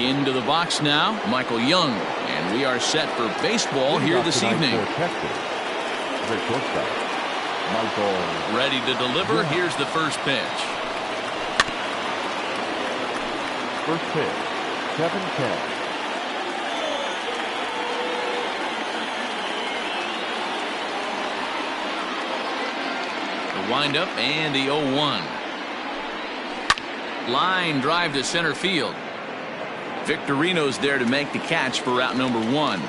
Into the box now, Michael Young. And we are set for baseball here this evening. Ready to deliver. Here's the first pitch. First pitch, 7-10. The windup and the 0-1. Line drive to center field. Victorino's there to make the catch for out number 1.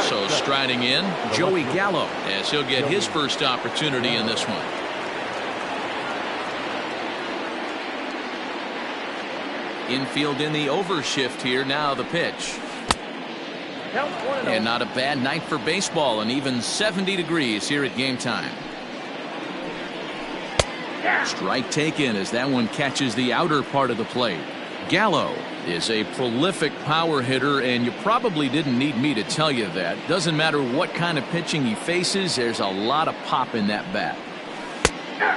So striding in, Joey Gallo, as he'll get his first opportunity in this one. Infield in the overshift here. Now the pitch. And not a bad night for baseball, and even 70 degrees here at game time. Strike taken as that one catches the outer part of the plate. Gallo is a prolific power hitter, and you probably didn't need me to tell you that. Doesn't matter what kind of pitching he faces, there's a lot of pop in that bat.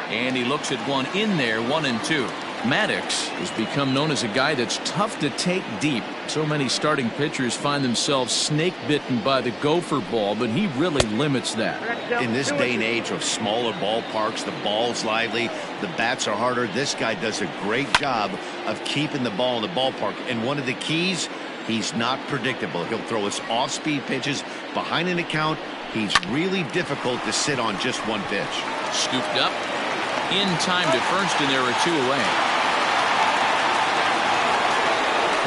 And he looks at one in there, 1-2. Maddox has become known as a guy that's tough to take deep. So many starting pitchers find themselves snake bitten by the gopher ball, but he really limits that. In this day and age of smaller ballparks, the ball's lively, the bats are harder. This guy does a great job of keeping the ball in the ballpark. And one of the keys, he's not predictable. He'll throw us off-speed pitches behind an account. He's really difficult to sit on just one pitch. Scooped up in time to first, and there are 2 away.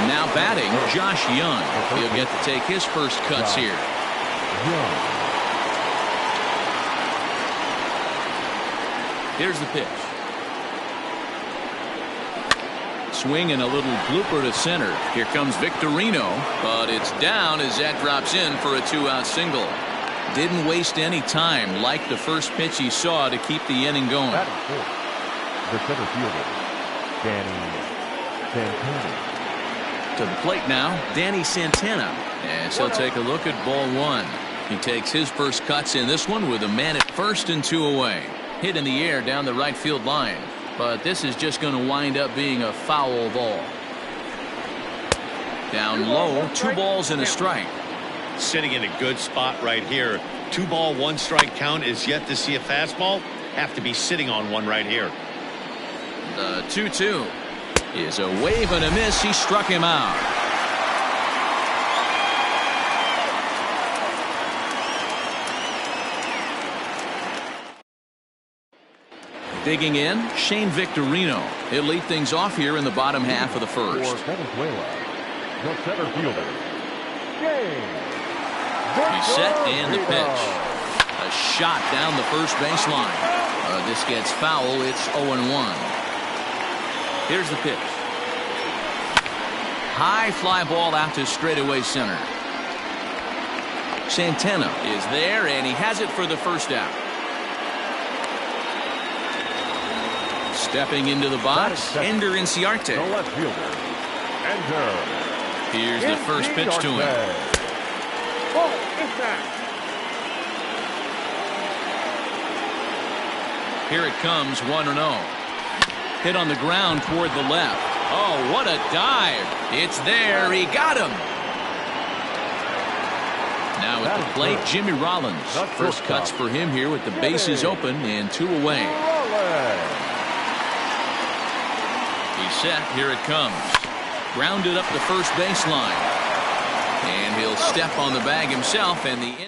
Now batting, Josh Young. He'll get to take his first cuts here. Here's the pitch. Swing and a little blooper to center. Here comes Victorino, but it's down as that drops in for a 2-out single. Didn't waste any time, like the first pitch he saw, to keep the inning going. The center fielder, Danny Santana. To the plate now, Danny Santana, as he'll take a look at ball 1. He takes his first cuts in this one with a man at first and 2 away. Hit in the air down the right field line, but this is just going to wind up being a foul ball. Down low, 2 balls and a strike. Sitting in a good spot right here. 2-ball, 1-strike count is yet to see a fastball. Have to be sitting on one right here. The 2-2 is a wave and a miss. He struck him out. Digging in, Shane Victorino. He'll lead things off here in the bottom half of the first. For Venezuela, the center fielder, He's set and the pitch. A shot down the first baseline. This gets foul. It's 0-1. Here's the pitch. High fly ball out to straightaway center. Santana is there, and he has it for the first out. Stepping into the box, Ender Inciarte. the left fielder, Ender. Here's the first pitch to him. Here it comes, 1-0. Hit on the ground toward the left. Oh, what a dive. It's there. He got him. Now at the plate, Jimmy Rollins. First cuts for him here with the bases open and 2 away. He's set. Here it comes. Grounded up the first baseline. And he'll step on the bag himself, and the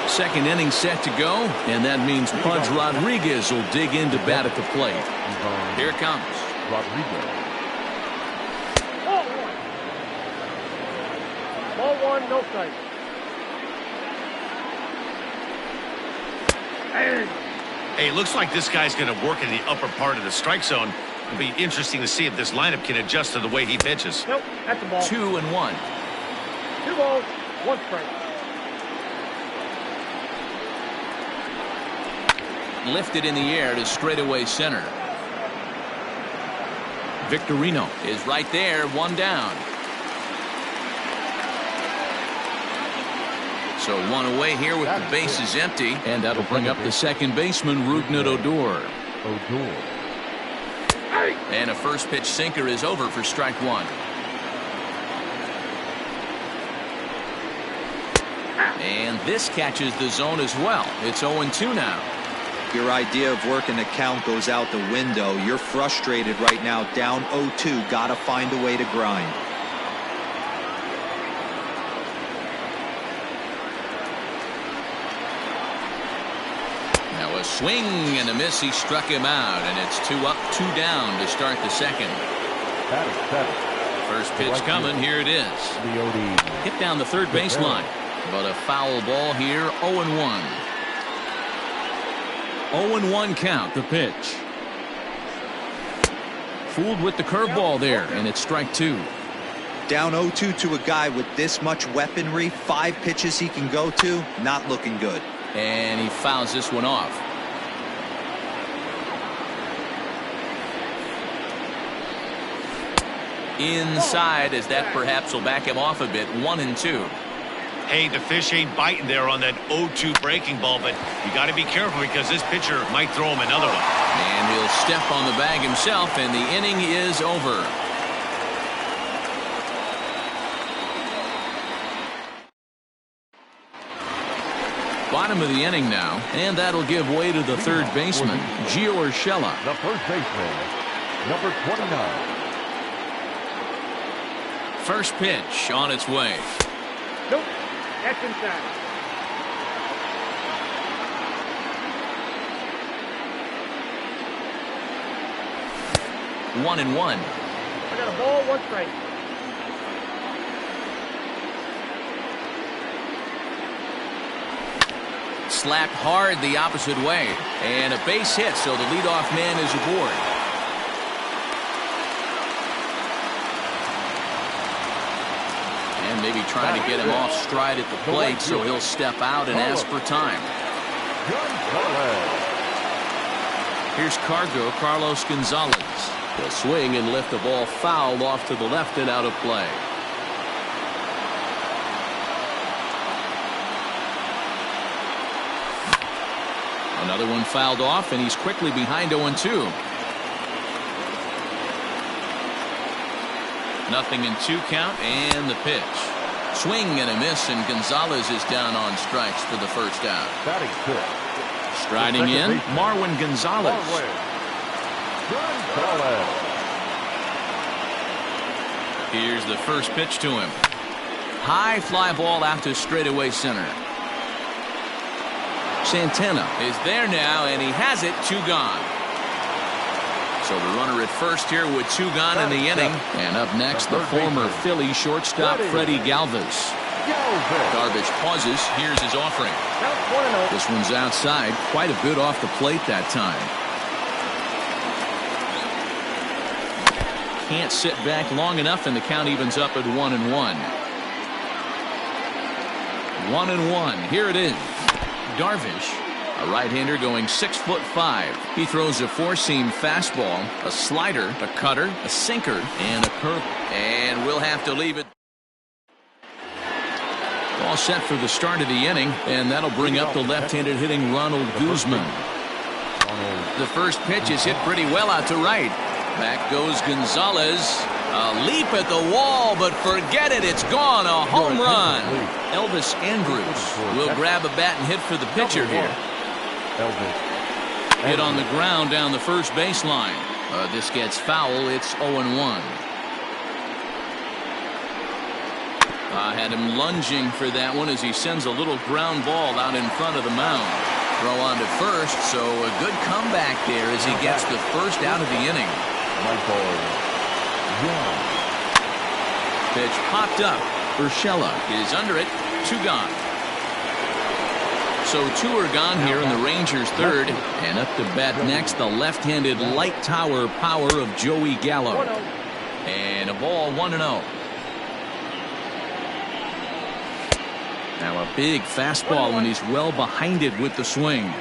second inning set to go, and that means Pudge Rodriguez will dig in to bat at the plate. Here it comes. Rodriguez. Ball 1, no strike. Hey, looks like this guy's going to work in the upper part of the strike zone. It'll be interesting to see if this lineup can adjust to the way he pitches. Nope, that's the ball. 2-1. 2 balls, 1 strike. Lifted in the air to straightaway center. Victorino is right there, 1 down. So one away here with the bases empty, and that'll bring up the second baseman, Rougned Odor. And a first pitch sinker is over for strike one. And this catches the zone as well. It's 0-2 now. Your idea of working the count goes out the window. You're frustrated right now, down 0-2. Got to find a way to grind. Now a swing and a miss. He struck him out, and it's 2 up, 2 down to start the second. First pitch coming. Here it is. Hit down the third baseline. But a foul ball here. 0-1. 0-1 count, the pitch. Fooled with the curveball there, and it's strike two. Down 0-2 to a guy with this much weaponry, 5 pitches he can go to, not looking good. And he fouls this one off. Inside, as that perhaps will back him off a bit. 1-2. Hey, the fish ain't biting there on that 0-2 breaking ball, but you got to be careful because this pitcher might throw him another one. And he'll step on the bag himself, and the inning is over. Bottom of the inning now, and that'll give way to the third baseman, Gio Urshela. The first baseman, number 29. First pitch on its way. Nope. That's inside. One and one. I got a ball, 1 strike. Slapped hard the opposite way, and a base hit, so the leadoff man is aboard. And maybe trying to get him off stride at the plate, so he'll step out and ask for time. Here's Carlos Gonzalez. He'll swing and lift the ball foul off to the left and out of play. Another one fouled off, and he's quickly behind 0-2. Nothing in 2 count, and the pitch. Swing and a miss, and Gonzalez is down on strikes for the first out. Striding in, Marwin Gonzalez. Here's the first pitch to him. High fly ball out to straightaway center. Santana is there now, and he has it. 2 gone. So the runner at first here with 2 gone in the inning. And up next, the former Philly shortstop, Freddie Galvis. Darvish pauses. Here's his offering. This one's outside. Quite a bit off the plate that time. Can't sit back long enough, and the count evens up at 1-1. 1-1. Here it is. Darvish, a right-hander going 6'5". He throws a 4-seam fastball, a slider, a cutter, a sinker, and a curve. And we'll have to leave it. All set for the start of the inning, and that'll bring up the left-handed hitting Ronald Guzman. The first pitch is hit pretty well out to right. Back goes Gonzalez. A leap at the wall, but forget it. It's gone. A home run. Elvis Andrus will grab a bat and hit for the pitcher here. Hit on the ground down the first baseline. This gets foul. It's 0-1. Had him lunging for that one as he sends a little ground ball out in front of the mound. Throw on to first, so a good comeback there as he gets the first out of the inning. Pitch popped up. Urshela is under it. 2 gone. So 2 are gone here in the Rangers' third. And up to bat next, the left-handed light tower power of Joey Gallo. And a ball 1-0. Now a big fastball, and he's well behind it with the swing.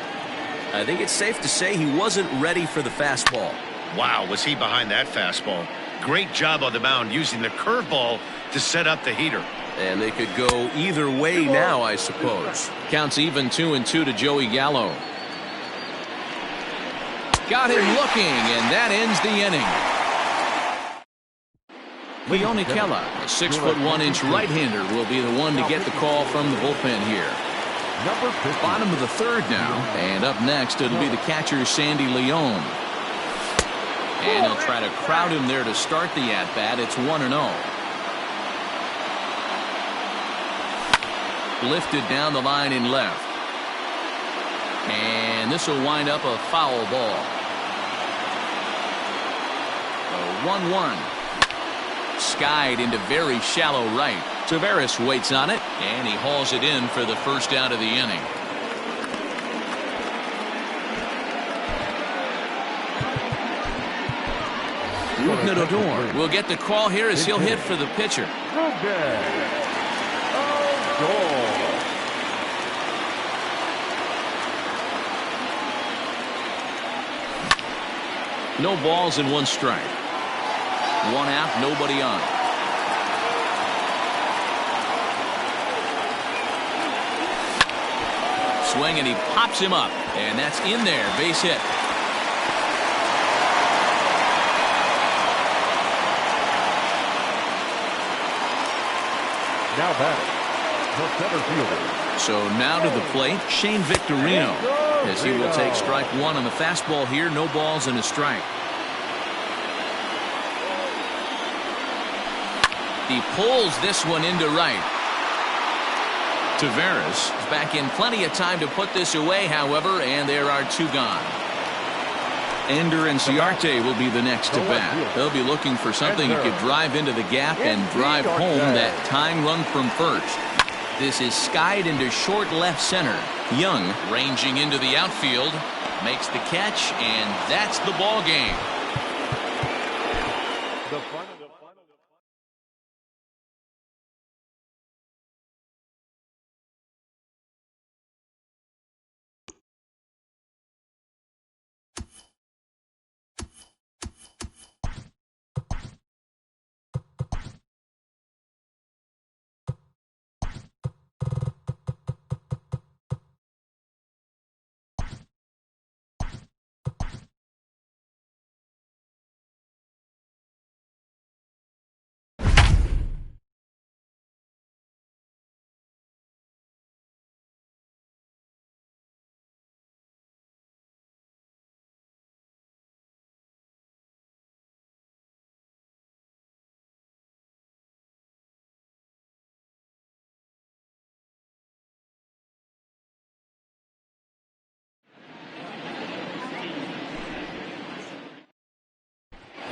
I think it's safe to say he wasn't ready for the fastball. Wow, was he behind that fastball. Great job on the mound using the curveball to set up the heater. And they could go either way now, I suppose. Counts even 2-2 to Joey Gallo. Got him looking, and that ends the inning. Leone Kella, a 6'1" right-hander, will be the one to get the call from the bullpen here. Bottom of the third now, and up next it'll be the catcher Sandy Leone. And he'll try to crowd him there to start the at-bat. It's 1-0. Lifted down the line in left. And this will wind up a foul ball. A 1-1. Skied into very shallow right. Taveras waits on it, and he hauls it in for the first out of the inning. Odor will get the call here as he'll hit for the pitcher. No balls and one strike. One out, nobody on. Swing, and he pops him up, and that's in there. Base hit. Now batting, the center fielder. So now to the plate, Shane Victorino, as he will take strike one on the fastball here. No balls and a strike. He pulls this one into right. Taveras is back in plenty of time to put this away, however, and there are two gone. Ender and Ciarte will be the next to bat. They'll be looking for something that could drive into the gap and drive home that tying run from first. This is skied into short left center. Young, ranging into the outfield, makes the catch, and that's the ball game.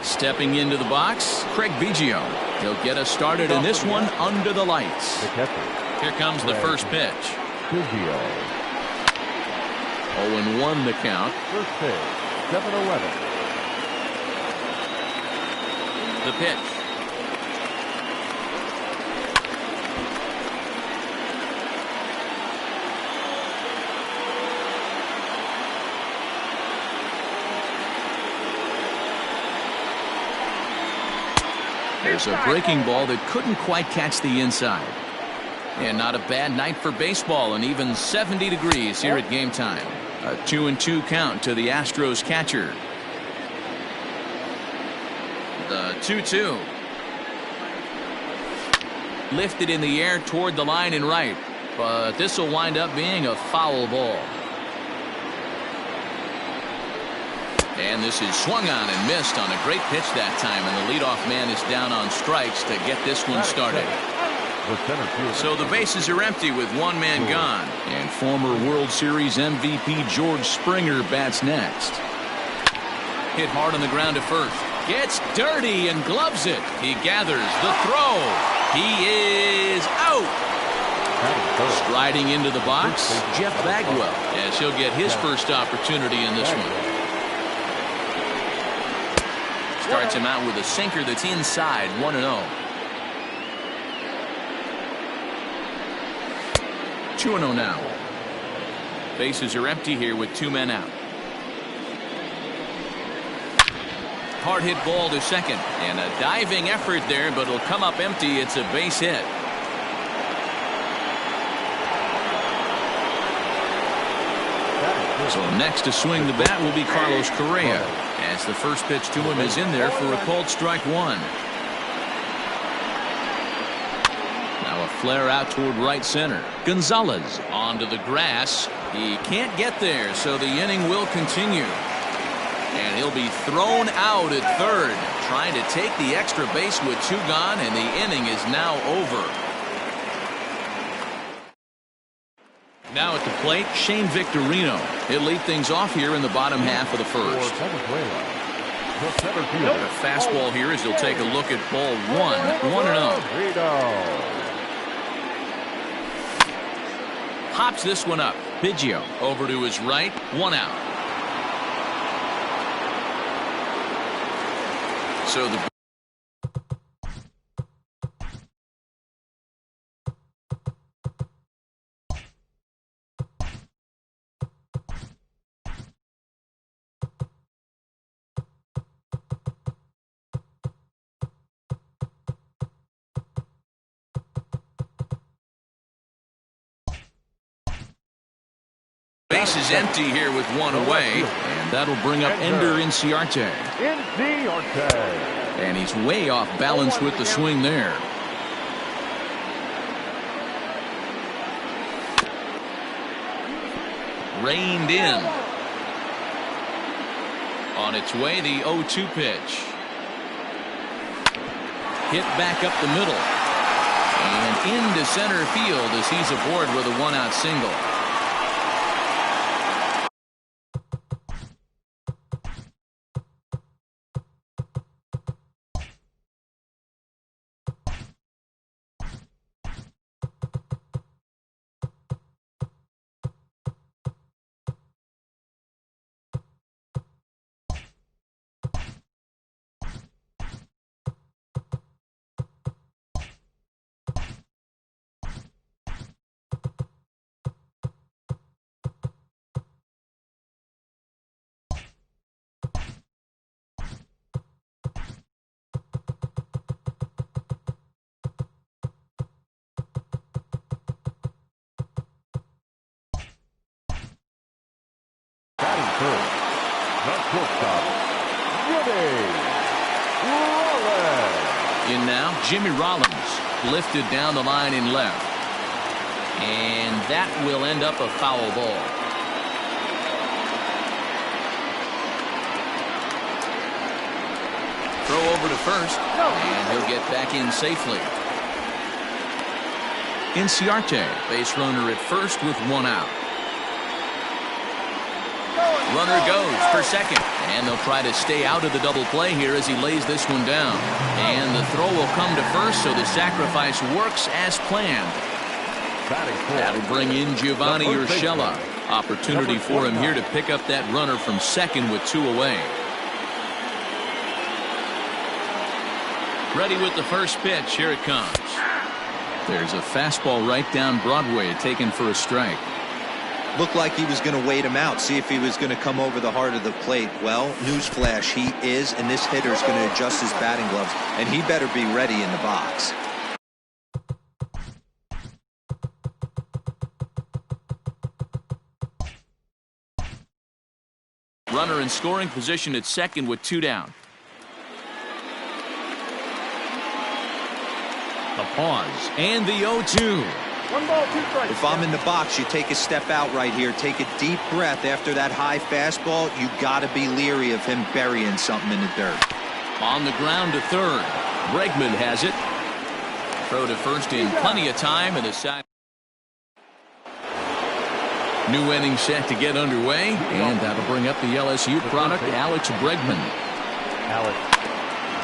Stepping into the box, Craig Biggio. He'll get us started in this one under the lights. Here comes the first pitch. 0-1 the count. First pitch, 7-11. The pitch. There's a breaking ball that couldn't quite catch the inside. And not a bad night for baseball, and even 70 degrees here at game time. A 2-2 count to the Astros catcher. The 2-2. Lifted in the air toward the line and right. But this will wind up being a foul ball. And this is swung on and missed on a great pitch that time, and the leadoff man is down on strikes to get this one started. So the bases are empty with one man gone, and former World Series MVP George Springer bats next. Hit hard on the ground to first. Gets dirty and gloves it. He gathers the throw. He is out. Striding into the box, Jeff Bagwell, as he'll get his first opportunity in this one. Starts him out with a sinker that's inside. 1-0. 2-0 now. Bases are empty here with two men out. Hard hit ball to second, and a diving effort there, but it'll come up empty. It's a base hit. So next to swing the bat will be Carlos Correa, as the first pitch to him is in there for a called strike one. Now a flare out toward right center. Gonzalez onto the grass. He can't get there, so the inning will continue. And he'll be thrown out at third, trying to take the extra base with two gone, and the inning is now over. Now at the plate, Shane Victorino. He'll lead things off here in the bottom half of the first. A fastball here as he'll take a look at ball one. 1-0. Hops this one up. Biggio over to his right. 1 out. So the base is empty here with one away, and that'll bring up Ender Inciarte. And he's way off balance with the swing there. Reined in. On its way, the 0-2 pitch. Hit back up the middle. And into center field as he's aboard with a one-out single. In now, Jimmy Rollins lifted down the line in left. And that will end up a foul ball. Throw over to first, and he'll get back in safely. Inciarte, base runner at first with one out. Runner goes for second, and they'll try to stay out of the double play here as he lays this one down. And the throw will come to first, so the sacrifice works as planned. That'll bring in Giovanni Urshela. Opportunity for him here to pick up that runner from second with two away. Ready with the first pitch. Here it comes. There's a fastball right down Broadway, taken for a strike. Looked like he was going to wait him out, see if he was going to come over the heart of the plate. Well, newsflash, he is, and this hitter is going to adjust his batting gloves, and he better be ready in the box. Runner in scoring position at second with two down. The pause and the 0-2. 1 ball, 2 strikes. If I'm in the box, you take a step out right here, take a deep breath after that high fastball. You got to be leery of him burying something in the dirt. On the ground to third. Bregman has it. Throw to first in plenty of time, and the side. New inning set to get underway, and that'll bring up the LSU product, Alex Bregman.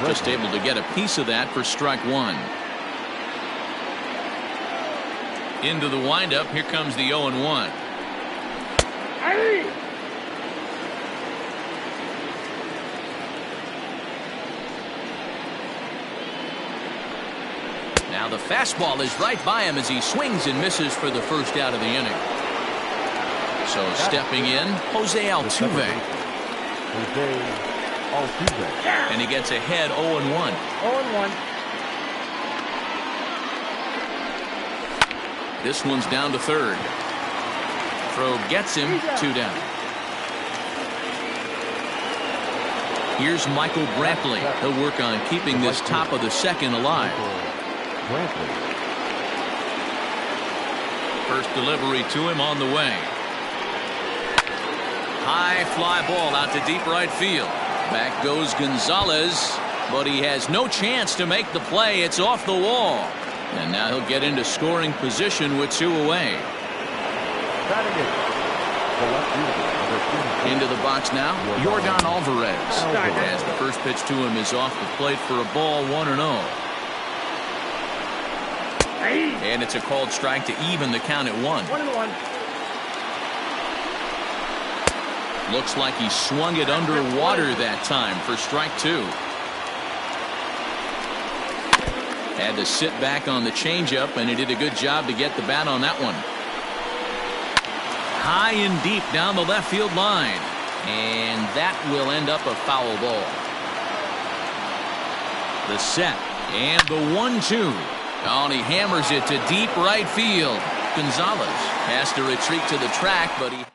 Just able to get a piece of that for strike one. Into the windup, here comes the 0-1. Now the fastball is right by him as he swings and misses for the first out of the inning. So stepping in, Jose Altuve. And he gets ahead 0-1. 0-1. This one's down to third. Throw gets him, two down. Here's Michael Brantley. He'll work on keeping this top of the second alive. First delivery to him on the way. High fly ball out to deep right field. Back goes Gonzalez, but he has no chance to make the play. It's off the wall. And now he'll get into scoring position with 2 away. Into the box now, Yordan Alvarez. As the first pitch to him is off the plate for a ball, 1-0. And it's a called strike to even the count at 1. 1-1. Looks like he swung it underwater that time for strike 2. Had to sit back on the changeup, and he did a good job to get the bat on that one. High and deep down the left field line. And that will end up a foul ball. The set and the 1-2. Oh, and he hammers it to deep right field. Gonzalez has to retreat to the track, but he...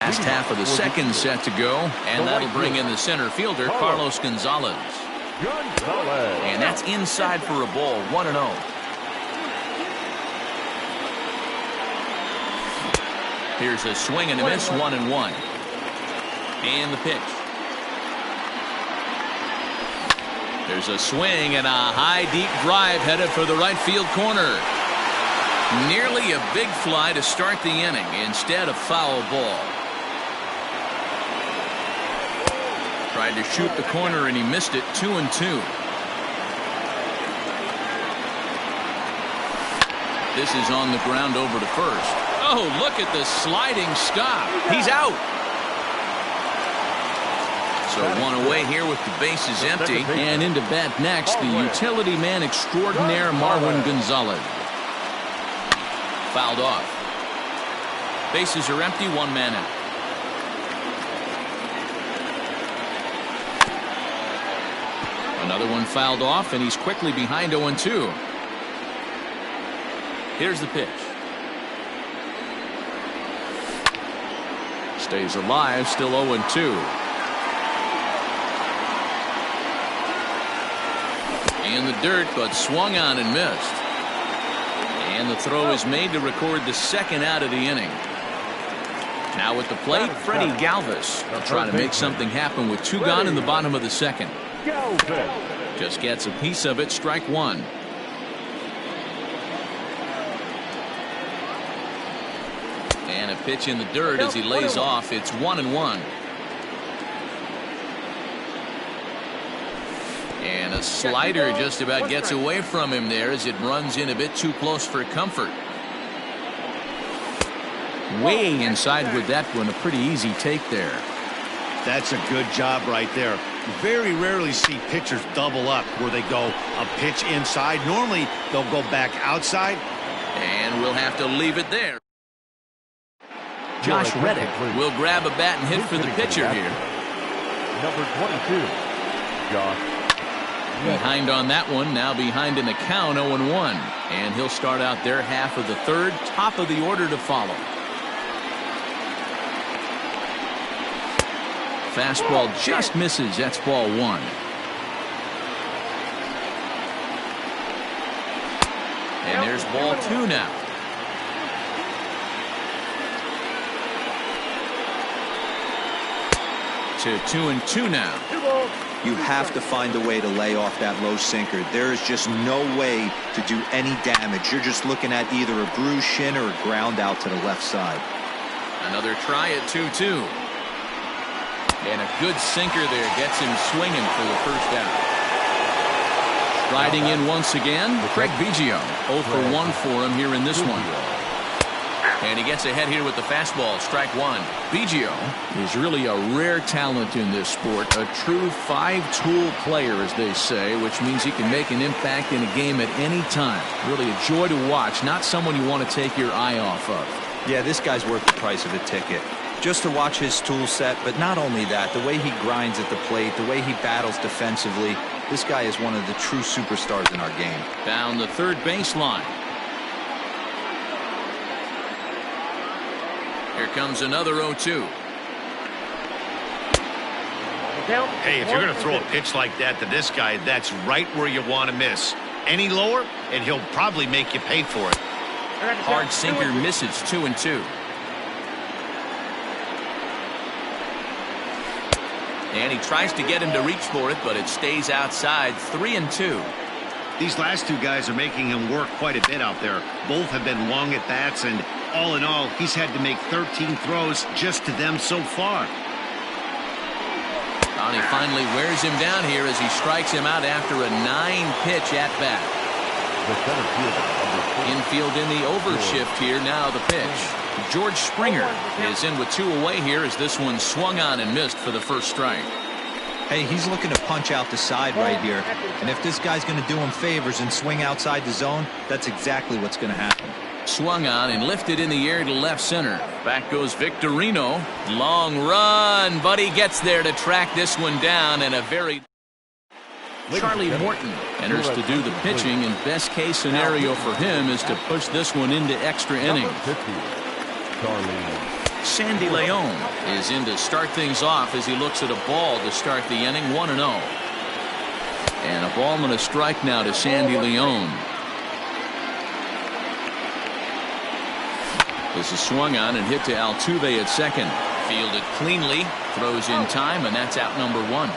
Last half of the second set to go, and that'll bring in the center fielder, Carlos Gonzalez. And that's inside for a ball, 1-0. Here's a swing and a miss, 1-1. And the pitch. There's a swing and a high deep drive headed for the right field corner. Nearly a big fly to start the inning. Instead, a foul ball. Tried to shoot the corner and he missed it. 2-2. This is on the ground over to first. Oh, look at the sliding stop. He's out. So 1 away here with the bases empty. And into bat next, the utility man extraordinaire Marwin Gonzalez. Fouled off. Bases are empty, 1 man out. Another one fouled off, and he's quickly behind 0-2. Here's the pitch. Stays alive, still 0-2. In the dirt, but swung on and missed. And the throw is made to record the second out of the inning. Now at the plate, Freddie Galvis will try to make something happen with 2 gone in the bottom of the second. Just gets a piece of it, strike 1. And a pitch in the dirt as he lays off. It's 1-1. And a slider just about gets away from him there as it runs in a bit too close for comfort. Way inside with that one. A pretty easy take there. That's a good job right there. Very rarely see pitchers double up where they go a pitch inside. Normally they'll go back outside. And we'll have to leave it there. Josh Reddick will grab a bat and hit for the pitcher here. Number 22, Josh. Behind on that one, now behind in the count, 0-1. And he'll start out their half of the third, top of the order to follow. Fastball just misses. That's ball 1. And there's ball 2 now. To 2-2 now. You have to find a way to lay off that low sinker. There is just no way to do any damage. You're just looking at either a bruised shin or a ground out to the left side. Another try at 2-2. And a good sinker there gets him swinging for the first out. Striding in once again, Craig Biggio. 0 for 1 for him here in this one. And he gets ahead here with the fastball, strike 1. Biggio is really a rare talent in this sport. A true 5-tool player, as they say, which means he can make an impact in a game at any time. Really a joy to watch, not someone you want to take your eye off of. Yeah, this guy's worth the price of a ticket. Just to watch his tool set, but not only that, the way he grinds at the plate, the way he battles defensively, this guy is one of the true superstars in our game. Down the third baseline. Here comes another 0-2. Hey, if you're going to throw a pitch like that to this guy, that's right where you want to miss. Any lower, and he'll probably make you pay for it. Hard sinker misses 2-2. And he tries to get him to reach for it, but it stays outside. 3-2. These last two guys are making him work quite a bit out there. Both have been long at bats, and all in all, he's had to make 13 throws just to them so far. And he finally wears him down here as he strikes him out after a 9-pitch at bat. Infield in the overshift here. Now the pitch. George Springer is in with 2 away here as this one swung on and missed for the first strike. Hey, he's looking to punch out the side right here. And if this guy's going to do him favors and swing outside the zone, that's exactly what's going to happen. Swung on and lifted in the air to left center. Back goes Victorino. Long run, but he gets there to track this one down, and a very... Charlie Morton enters to do the pitching, and best case scenario for him is to push this one into extra innings. Sandy Leon is in to start things off as he looks at a ball to start the inning. 1-0. And a ball and a strike now to Sandy Leon. This is swung on and hit to Altuve at second. Fielded cleanly, throws in time, and that's out number 1.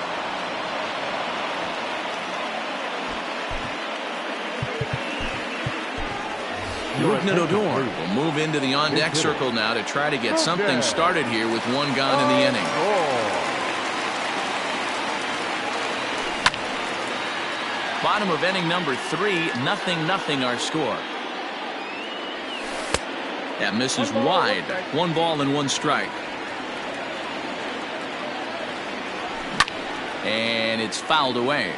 Rougned Odor will move into the on-deck circle now to try to get something started here with 1 gone in the inning. Bottom of inning number 3, 0-0 our score. That misses wide. 1 ball and 1 strike. And it's fouled away.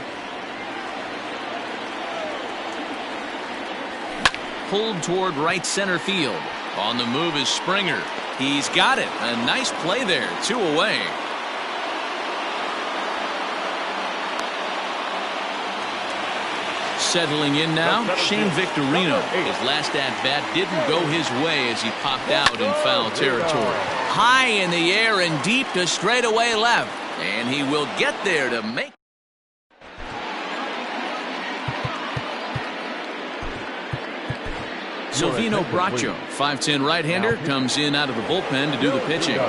Pulled toward right center field. On the move is Springer. He's got it. A nice play there. 2 away. Settling in now, Shane Victorino. His last at-bat didn't go his way as he popped out in foul territory. High in the air and deep to straightaway left. And he will get there to make. Silvino Bracho, 5'10" right-hander, comes in out of the bullpen to do the pitching.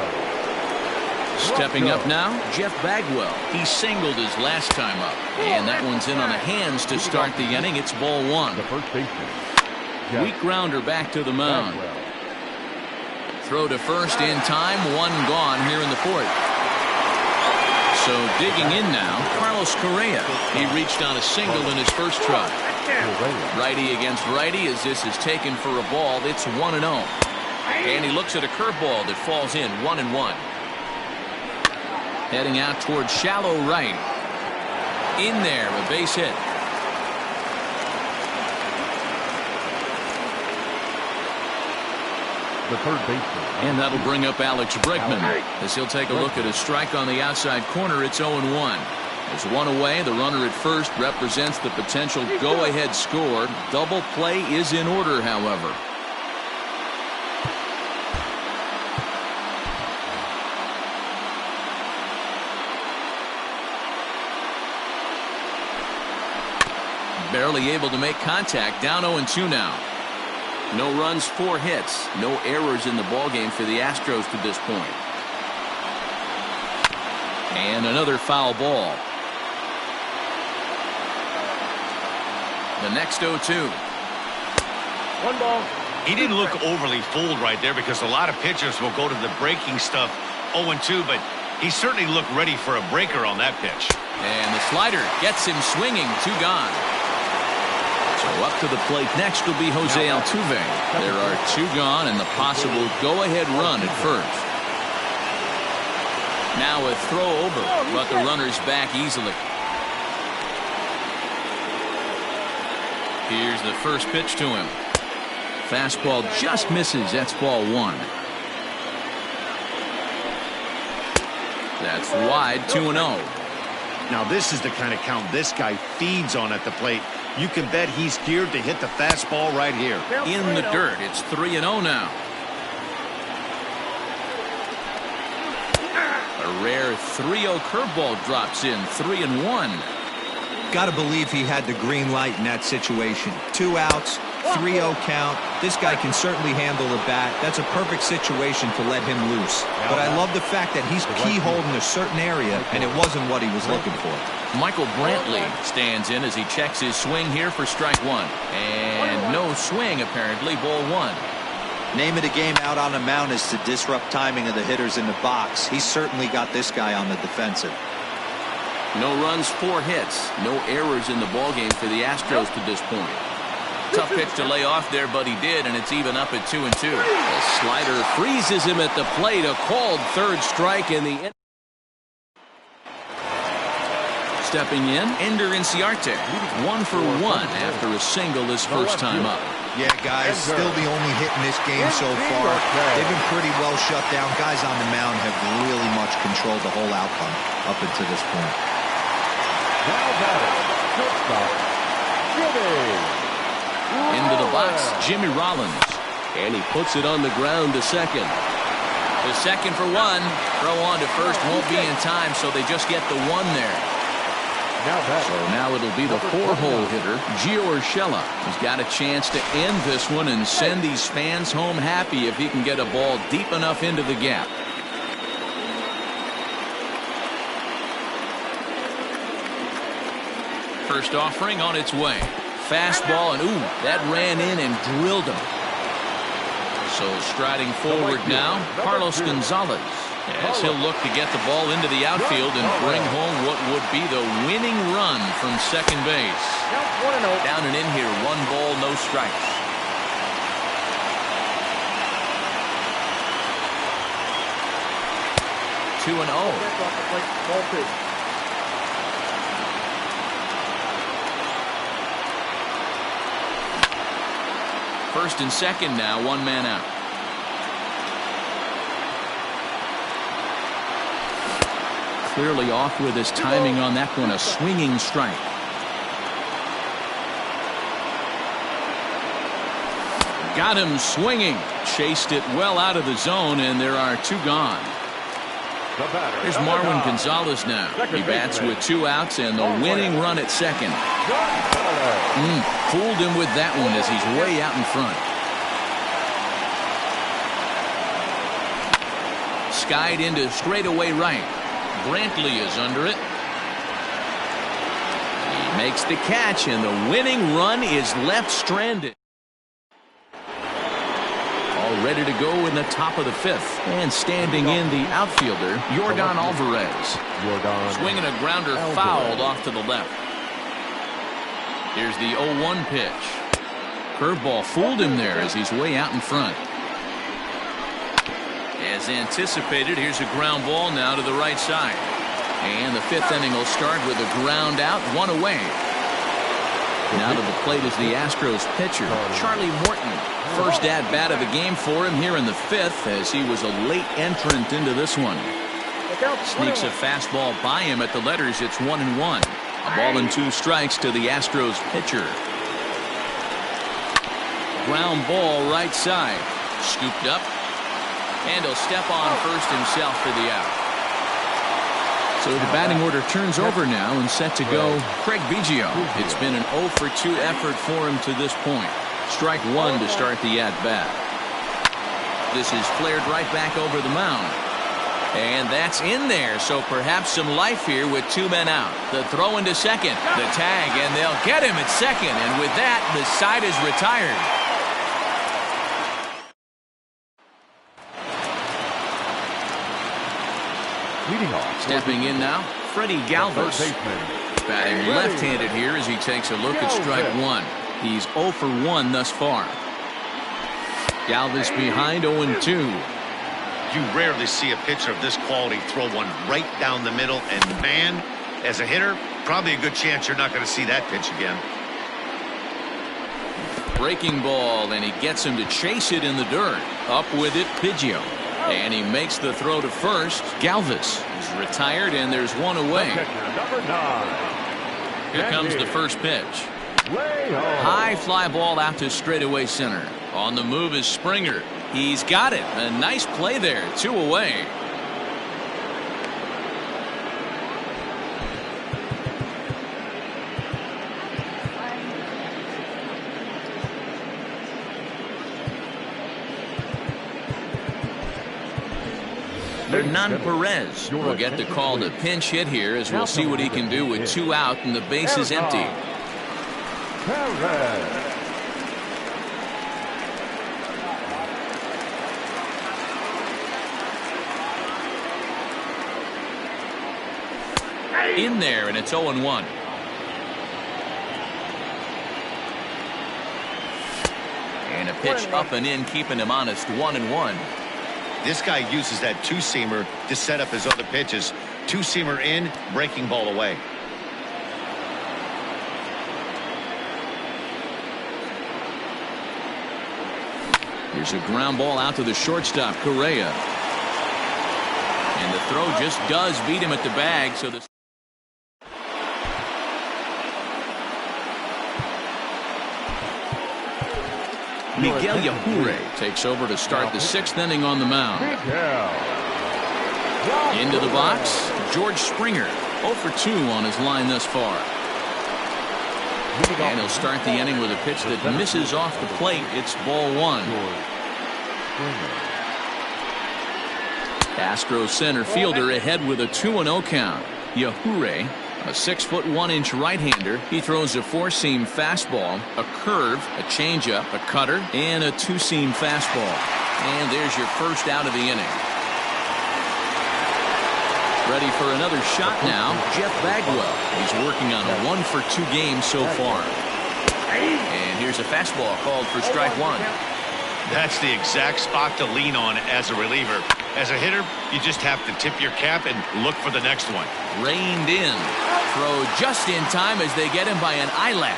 Stepping up now, Jeff Bagwell. He singled his last time up, and that one's in on the hands to start the inning. It's ball 1. Weak grounder back to the mound. Throw to first in time. 1 gone here in the 4th. So digging in now, Carlos Correa. He reached on a single in his first try. Righty against righty as this is taken for a ball. It's 1-0. And he looks at a curveball that falls in. 1-1. Heading out towards shallow right. In there, a base hit. The third baseman. And that'll bring up Alex Bregman as he'll take a look at a strike on the outside corner. It's 0-1. There's 1 away. The runner at first represents the potential go-ahead score. Double play is in order, however. Barely able to make contact. Down 0-2 now. No runs, 4 hits. No errors in the ballgame for the Astros to this point. And another foul ball. The next 0-2. 1 ball. He didn't look overly fooled right there because a lot of pitchers will go to the breaking stuff 0-2, but he certainly looked ready for a breaker on that pitch. And the slider gets him swinging. 2 gone. So up to the plate next will be Jose Altuve. There are 2 gone and the possible go-ahead run at first. Now a throw over, but the runner's back easily. Here's the first pitch to him. Fastball just misses. That's ball 1. That's wide. 2-0. Now this is the kind of count this guy feeds on at the plate. You can bet he's geared to hit the fastball right here. In the dirt. It's 3-0 now. A rare 3-0 curveball drops in, 3-1. Got to believe he had the green light in that situation. 2 outs, 3-0 count. This guy can certainly handle the bat. That's a perfect situation to let him loose. But I love the fact that he's keyholding a certain area, and it wasn't what he was looking for. Michael Brantley stands in as he checks his swing here for strike 1. And no swing, apparently, ball 1. Name of the game out on the mound is to disrupt timing of the hitters in the box. He's certainly got this guy on the defensive. No runs, 4 hits. No errors in the ballgame for the Astros to this point. Tough pitch to lay off there, but he did, and it's even up at 2-2. The slider freezes him at the plate. A called third strike in the inning. Stepping in, Ender Inciarte. 1 for 1 after a single his first time up. Yeah, guys, still the only hit in this game so far. They've been pretty well shut down. Guys on the mound have really much controlled the whole outcome up until this point. Now batting, shortstop, Jimmy Into the box, Jimmy Rollins. And he puts it on the ground to second. The second for 1. Throw on to first won't be in time, so they just get the 1 there. So now it'll be the 4-hole hitter, Gio Urshela. He's got a chance to end this one and send these fans home happy if he can get a ball deep enough into the gap. First offering on its way. Fastball, and ooh, that ran in and drilled him. So striding forward now, Carlos Gonzalez, as he'll look to get the ball into the outfield and bring home what would be the winning run from second base. Down and in here, 1 ball, no strikes. Two and 0. First and second now, 1 man out. Clearly off with his timing on that one, a swinging strike. Got him swinging. Chased it well out of the zone, and there are 2 gone. Here's Marwin Gonzalez now. He bats with 2 outs and the winning run at second. Fooled him with that one as he's way out in front. Skied into straightaway right. Brantley is under it. He makes the catch, and the winning run is left stranded. All ready to go in the top of the 5th. And standing in the outfielder, Yordan Alvarez. Swinging a grounder fouled off to the left. Here's the 0-1 pitch. Curveball fooled him there as he's way out in front. As anticipated, here's a ground ball now to the right side. And the 5th inning will start with a ground out, 1 away. Now to the plate is the Astros pitcher, Charlie Morton. First at-bat of the game for him here in the 5th, as he was a late entrant into this one. Sneaks a fastball by him at the letters. It's 1-1. A ball and 2 strikes to the Astros pitcher. Ground ball right side. Scooped up. And he'll step on first himself for the out. So the batting order turns over now and set to go Craig Biggio. It's been an 0 for 2 effort for him to this point. Strike 1 to start the at-bat. This is flared right back over the mound. And that's in there, so perhaps some life here with 2 men out. The throw into second, the tag, and they'll get him at second. And with that, the side is retired. Stepping in now, Freddie Galvis. Batting left-handed here as he takes a look at strike 1. He's 0 for 1 thus far. Galvis behind 0-2. You rarely see a pitcher of this quality throw one right down the middle, and man, as a hitter, probably a good chance you're not going to see that pitch again. Breaking ball, and he gets him to chase it in the dirt. Up with it, Biggio. And he makes the throw to first. Galvis is retired, and there's 1 away. Here comes the first pitch. High fly ball out to straightaway center. On the move is Springer. He's got it. A nice play there. 2 away. Hernan Perez will get the call to pinch hit here, as we'll see what he can do with 2 out and the base is empty. In there, and it's 0-1. And a pitch up and in, keeping him honest, 1-1. This guy uses that two-seamer to set up his other pitches. Two-seamer in, breaking ball away. Here's a ground ball out to the shortstop, Correa. And the throw just does beat him at the bag, so the Miguel Yajure takes over to start the 6th inning on the mound. Into the box, George Springer, 0 for 2 on his line thus far. And he'll start the inning with a pitch that misses off the plate. It's ball 1. Astros center fielder ahead with a 2-0 count. Yajure, a 6'1" right-hander. He throws a 4-seam fastball, a curve, a changeup, a cutter, and a 2-seam fastball. And there's your first out of the inning. Ready for another shot now, Jeff Bagwell. He's working on a 1 for 2 game so far. And here's a fastball called for strike 1. That's the exact spot to lean on as a reliever. As a hitter, you just have to tip your cap and look for the next one. Reined in. Throw just in time as they get him by an eyelash.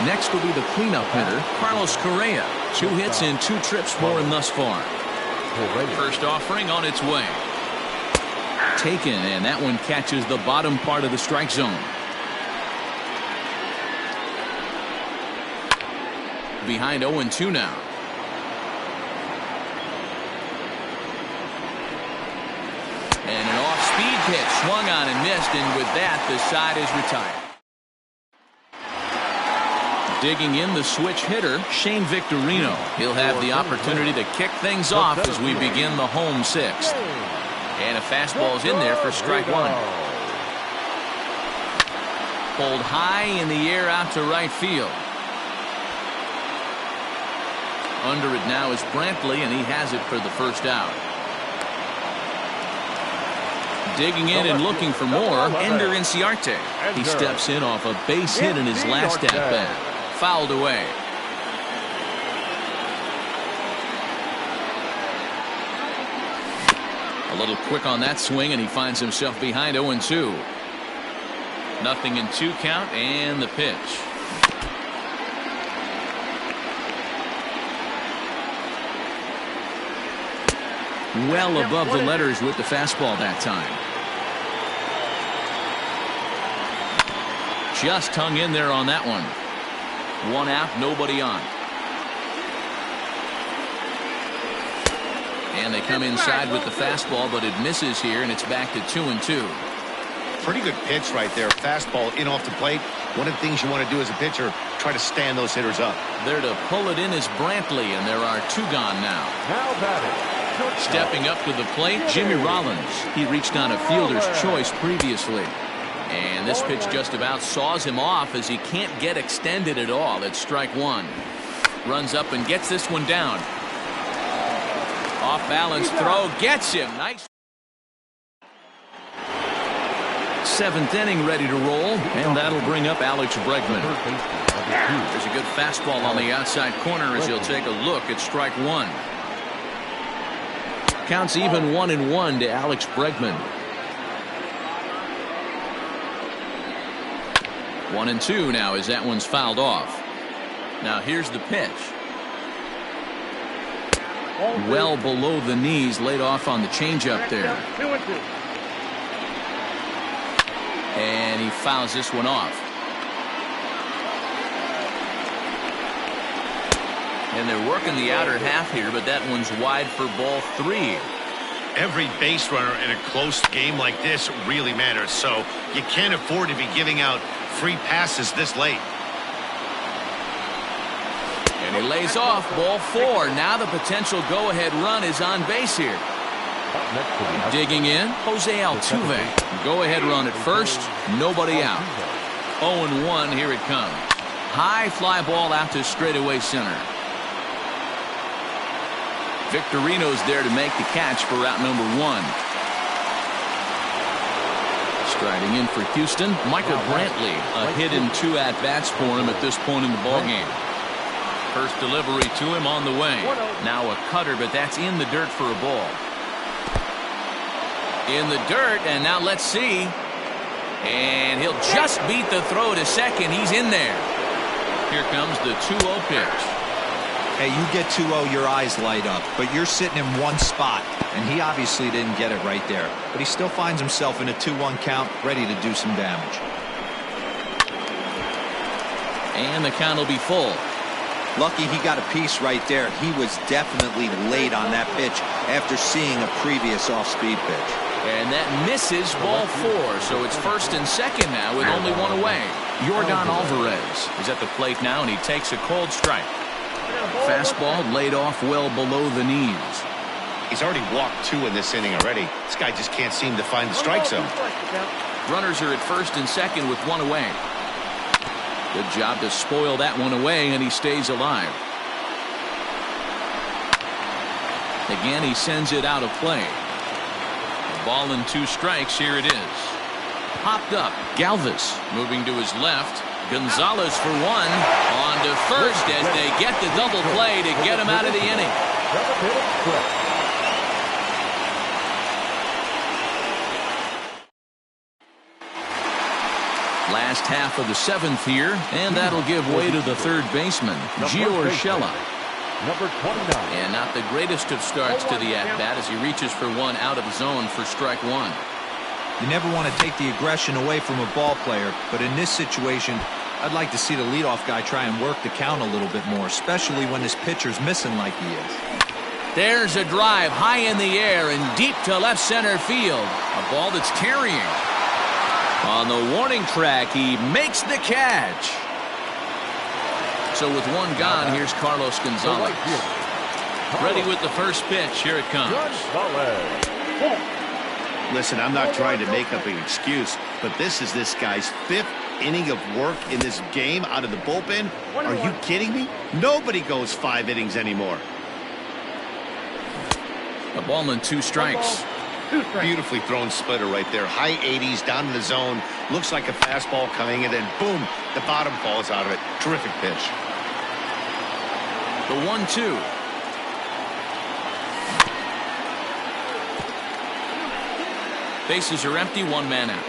Next will be the cleanup hitter, Carlos Correa. 2 hits and 2 trips for him thus far. First offering on its way. Taken, and that one catches the bottom part of the strike zone. Behind 0-2 now. And an off-speed pitch swung on and missed, and with that the side is retired. Digging in the switch hitter, Shane Victorino. He'll have the opportunity to kick things off as we begin the home 6th. And a fastball's in there for strike 1. Pulled high in the air out to right field. Under it now is Brantley, and he has it for the first out. Digging in and looking for more, Ender Inciarte. He steps in off a base hit in his last at-bat. Fouled away. A little quick on that swing, and he finds himself behind 0-2. Nothing in 2 count, and the pitch. Well above the letters with the fastball that time. Just hung in there on that one. 1 out, nobody on. And they come inside with the fastball, but it misses here, and it's back to 2-2. Pretty good pitch right there. Fastball in off the plate. One of the things you want to do as a pitcher, try to stand those hitters up. There to pull it in is Brantley, and there are 2 gone now. Now batting. Stepping up to the plate, Jimmy Rollins. He reached on a fielder's choice previously. And this pitch just about saws him off as he can't get extended at all. It's strike 1. Runs up and gets this one down. Off balance throw gets him. Nice. 7th inning ready to roll, and that'll bring up Alex Bregman. There's a good fastball on the outside corner as he'll take a look at strike 1. Counts even 1-1 to Alex Bregman. 1-2 now as that one's fouled off. Now here's the pitch. Well below the knees, laid off on the changeup there. And he fouls this one off. And they're working the outer half here, but that one's wide for ball 3. Every base runner in a close game like this really matters, so you can't afford to be giving out free passes this late. And he lays off ball 4. Now the potential go-ahead run is on base here. next to the Digging in, Jose Altuve. Go-ahead run at first, nobody out. 0-1, here it comes. High fly ball out to straightaway center. Victorino's there to make the catch for out number 1. Striding in for Houston, Michael Brantley. A hit in 2 at-bats for him at this point in the ballgame. First delivery to him on the way. Now a cutter, but that's in the dirt for a ball. In the dirt, and now let's see. And he'll just beat the throw to second. He's in there. Here comes the 2-0 pitch. Hey, you get 2-0, your eyes light up, but you're sitting in one spot, and he obviously didn't get it right there. But he still finds himself in a 2-1 count, ready to do some damage. And the count will be full. Lucky he got a piece right there. He was definitely late on that pitch after seeing a previous off-speed pitch. And that misses ball 4, so it's first and second now with only 1 away. Yordan Alvarez is at the plate now, and he takes a cold strike. Fastball laid off well below the knees. He's already walked 2 in this inning already. This guy just can't seem to find the strike zone. Runners are at first and second with 1 away. Good job to spoil that one away, and he stays alive. Again, he sends it out of play. Ball and 2 strikes. Here it is. Popped up. Galvis moving to his left. Gonzalez for 1. On to first as they get the double play to get him out of the inning. Last half of the 7th here, and that'll give way to the third baseman, Gio Urshela. Number 29. And not the greatest of starts to the at-bat as he reaches for 1 out of the zone for strike 1. You never want to take the aggression away from a ball player, but in this situation, I'd like to see the leadoff guy try and work the count a little bit more, especially when his pitcher's missing like he is. There's a drive high in the air and deep to left center field. A ball that's carrying. On the warning track, he makes the catch. So with 1 gone, here's Carlos Gonzalez. Ready with the first pitch. Here it comes. Listen, I'm not trying to make up an excuse, but this is this guy's 5th inning of work in this game out of the bullpen. Are you kidding me? Nobody goes 5 innings anymore. A ball and 2 strikes. Beautifully thrown splitter right there. High 80s down in the zone. Looks like a fastball coming, and then boom, the bottom falls out of it. Terrific pitch. The 1-2. Bases are empty, 1 man out.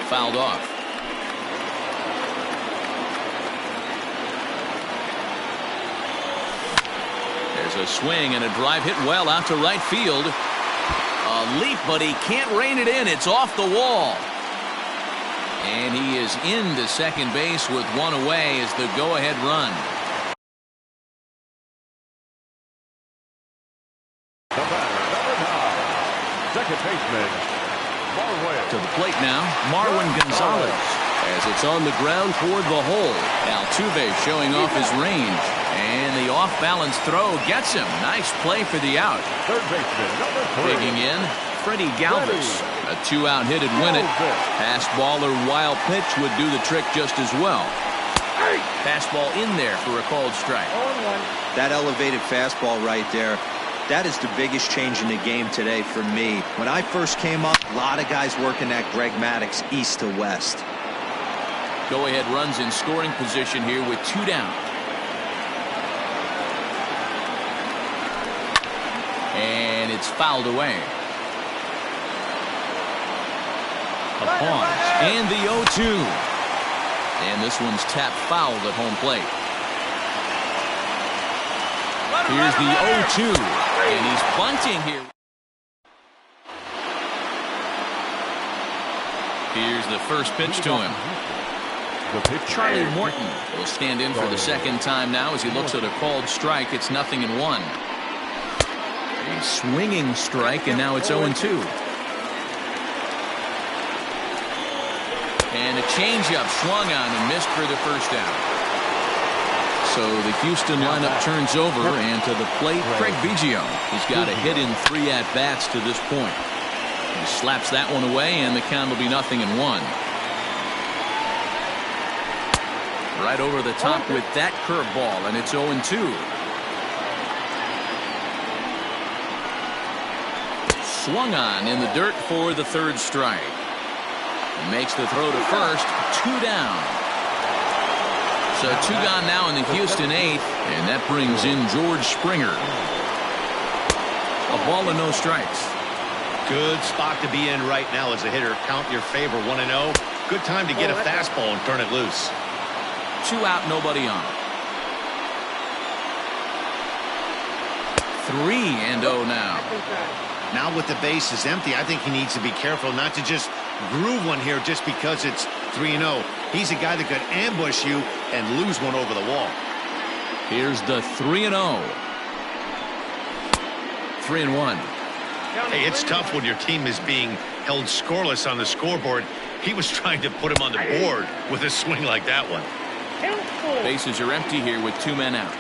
Fouled off. There's a swing and a drive hit well out to right field. A leap, but he can't rein it in. It's off the wall. And he is into second base with 1 away as the go-ahead run. The batter, number 9, second baseman, Marwin. To the plate now, Marwin Gonzalez. As it's on the ground toward the hole. Altuve showing off his range. And the off-balance throw gets him. Nice play for the out. Third baseman, number 3. Digging in, Freddie Galvis. A 2-out hit would win it. Pass ball or wild pitch would do the trick just as well. Fastball in there for a called strike. That elevated fastball right there, that is the biggest change in the game today for me. When I first came up, a lot of guys working that Greg Maddux east to west. Go-ahead runs in scoring position here with 2 down. And it's fouled away. A pause. And the 0-2. And this one's tapped fouled at home plate. Here's the 0-2. And he's bunting here. Here's the first pitch to him. Charlie Morton will stand in for the second time now as he looks at a called strike. It's 0-1. A swinging strike, and now it's 0-2. And a changeup swung on and missed for the first out. So the Houston lineup turns over, and to the plate, Craig Biggio. He's got a hit in 3 at-bats to this point. He slaps that one away, and the count will be 0-1. Right over the top with that curveball, and it's 0-2. Swung on in the dirt for the 3rd strike. Makes the throw to first. 2 down. So 2 gone now in the Houston 8th, and that brings in George Springer. A ball and no strikes. Good spot to be in right now as a hitter. Count your favor, 1-0. Good time to get a fastball and turn it loose. 2 out, nobody on. 3-0 now. Now with the bases empty, I think he needs to be careful not to just groove one here just because it's 3-0. He's a guy that could ambush you and lose one over the wall. Here's the 3-0. 3-1. Hey, it's tough when your team is being held scoreless on the scoreboard. He was trying to put him on the board with a swing like that one. Bases are empty here with 2 men out.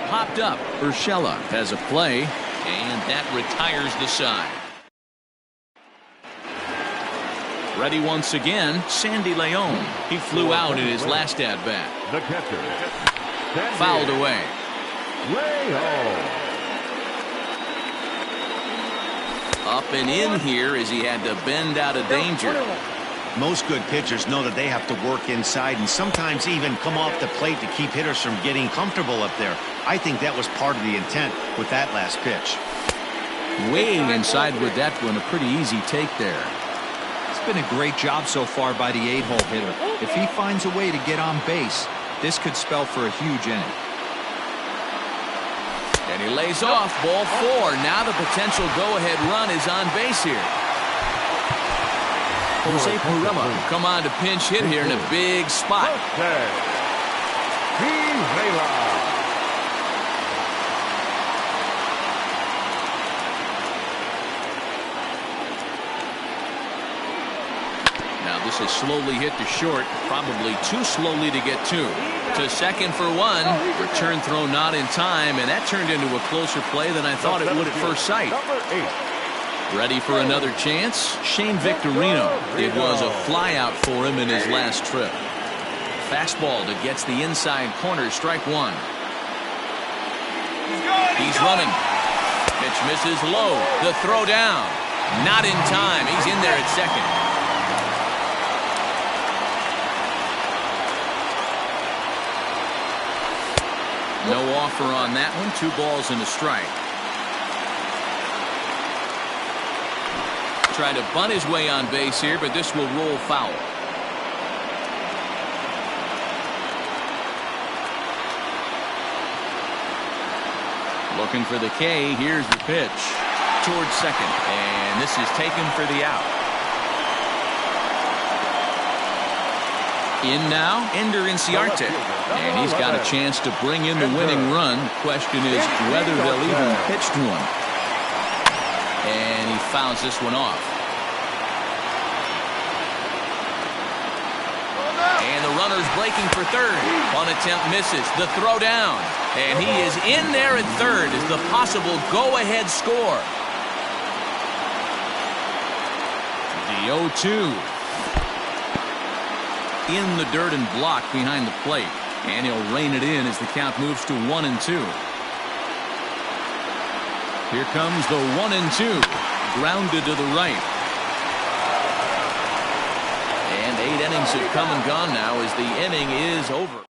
Popped up. Urshela has a play, and that retires the side. Ready once again, Sandy Leon. He flew out in his last at-bat. The catcher. Fouled away. Leon. Up and in here as he had to bend out of danger. Most good pitchers know that they have to work inside and sometimes even come off the plate to keep hitters from getting comfortable up there. I think that was part of the intent with that last pitch. Way inside with that one. A pretty easy take there. It's been a great job so far by the 8-hole hitter. If he finds a way to get on base, this could spell for a huge inning. And he lays off. Ball 4. Now the potential go-ahead run is on base here. Jose Pirela come on to pinch hit here in a big spot. Now this is slowly hit to short, probably too slowly to get to second for 1. Return throw not in time, and that turned into a closer play than I thought it would at first sight. Ready for another chance? Shane Victorino. It was a flyout for him in his last trip. Fastball that gets the inside corner, strike 1. He's running. Pitch misses low. The throw down. Not in time. He's in there at second. No offer on that one. 2 balls and a strike. Try to bunt his way on base here, but this will roll foul. Looking for the K. Here's the pitch towards second, and this is taken for the out. In now, Ender Inciarte, and he's got a chance to bring in the winning run. The question is whether they'll even pitch to him. And he fouls this one off. And the runner's breaking for third. One attempt misses. The throw down. And he is in there at third as the possible go-ahead score. The 0-2. In the dirt and blocked behind the plate. And he'll rein it in as the count moves to 1-2. Here comes the 1-2. Grounded to the right. And 8 innings have come and gone now as the inning is over.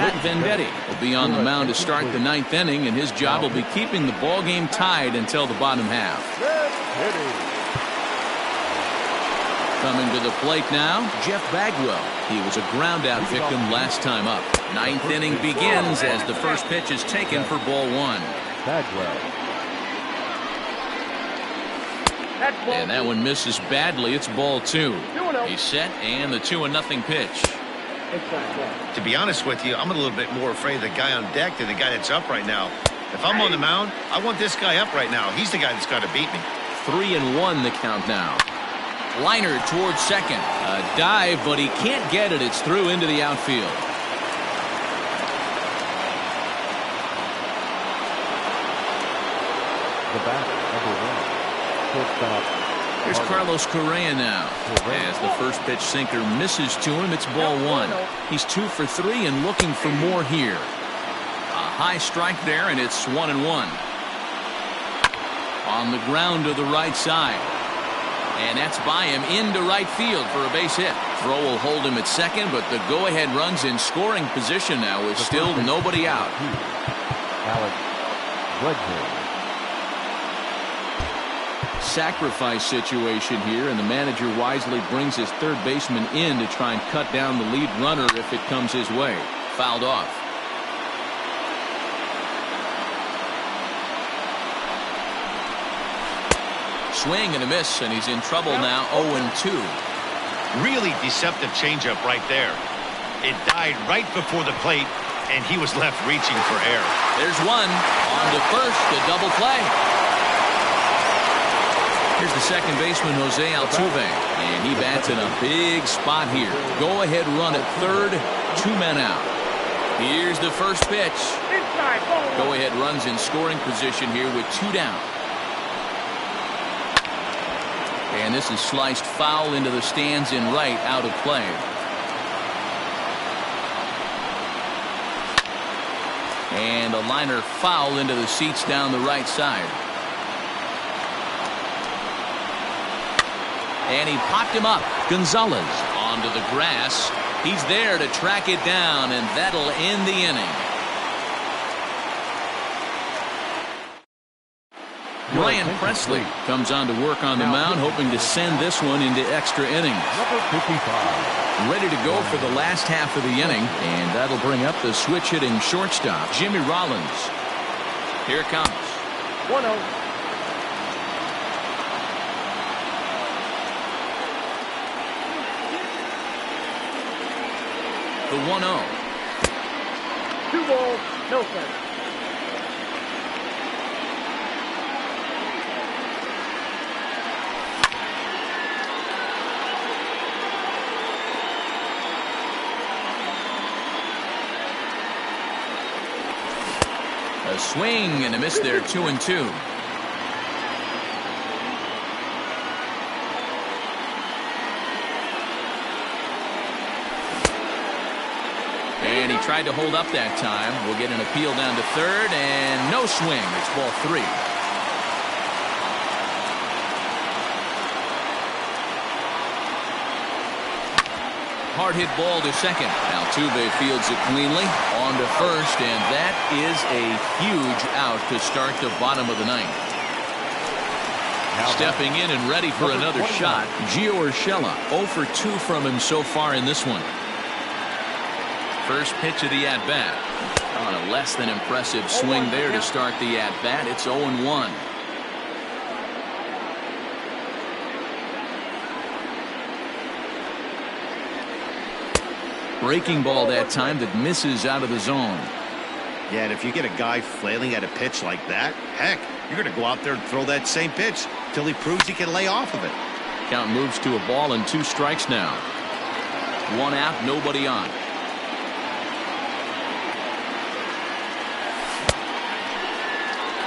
Rick Vendetti will be on the mound to start the 9th inning, and his job will be keeping the ball game tied until the bottom half. Coming to the plate now, Jeff Bagwell. He was a ground-out victim last time up. 9th inning begins as the first pitch is taken for ball 1. Bagwell. And that one misses badly. It's ball 2. He's set, and the 2-0 pitch. To be honest with you, I'm a little bit more afraid of the guy on deck than the guy that's up right now. If I'm on the mound, I want this guy up right now. He's the guy that's got to beat me. 3-1 the count now. Liner towards second. A dive, but he can't get it. It's through into the outfield. The bat, number 1. Shortstop. Here's Carlos Correa now. As the first pitch sinker misses to him, it's ball 1. He's 2 for 3 and looking for more here. A high strike there, and it's 1-1. On the ground to the right side. And that's by him into right field for a base hit. Throw will hold him at second, but the go-ahead run's in scoring position now with still nobody out. Alex Bledsoe. Sacrifice situation here, and the manager wisely brings his third baseman in to try and cut down the lead runner if it comes his way. Fouled off. Swing and a miss, and he's in trouble now. 0-2. Really deceptive changeup right there. It died right before the plate, and he was left reaching for air. There's one. On to first, the double play. Here's the second baseman, Jose Altuve, and he bats in a big spot here. Go-ahead run at third, 2 men out. Here's the first pitch. Go-ahead runs in scoring position here with 2 down. And this is sliced foul into the stands in right, out of play. And a liner foul into the seats down the right side. And he popped him up. Gonzalez onto the grass. He's there to track it down, and that'll end the inning. Ryan Presley comes on to work on the mound, hoping to send this one into extra innings. Number 55. Ready to go for the last half of the inning, and that'll bring up the switch-hitting shortstop, Jimmy Rollins. Here it comes. 1-0. The 1-0. 2 balls, no strikes. A swing and a miss there, 2-2. And he tried to hold up that time. We'll get an appeal down to third, and no swing. It's ball 3. Hard hit ball to second. Altuve fields it cleanly. On to first, and that is a huge out to start the bottom of the ninth. Stepping in and ready for another shot, Gio Urshela. 0 for 2 from him so far in this one. First pitch of the at-bat. On a less than impressive swing there to start the at-bat. It's 0-1. Breaking ball that time that misses out of the zone. Yeah, and if you get a guy flailing at a pitch like that, heck, you're going to go out there and throw that same pitch till he proves he can lay off of it. Count moves to a ball and 2 strikes now. 1 out, nobody on.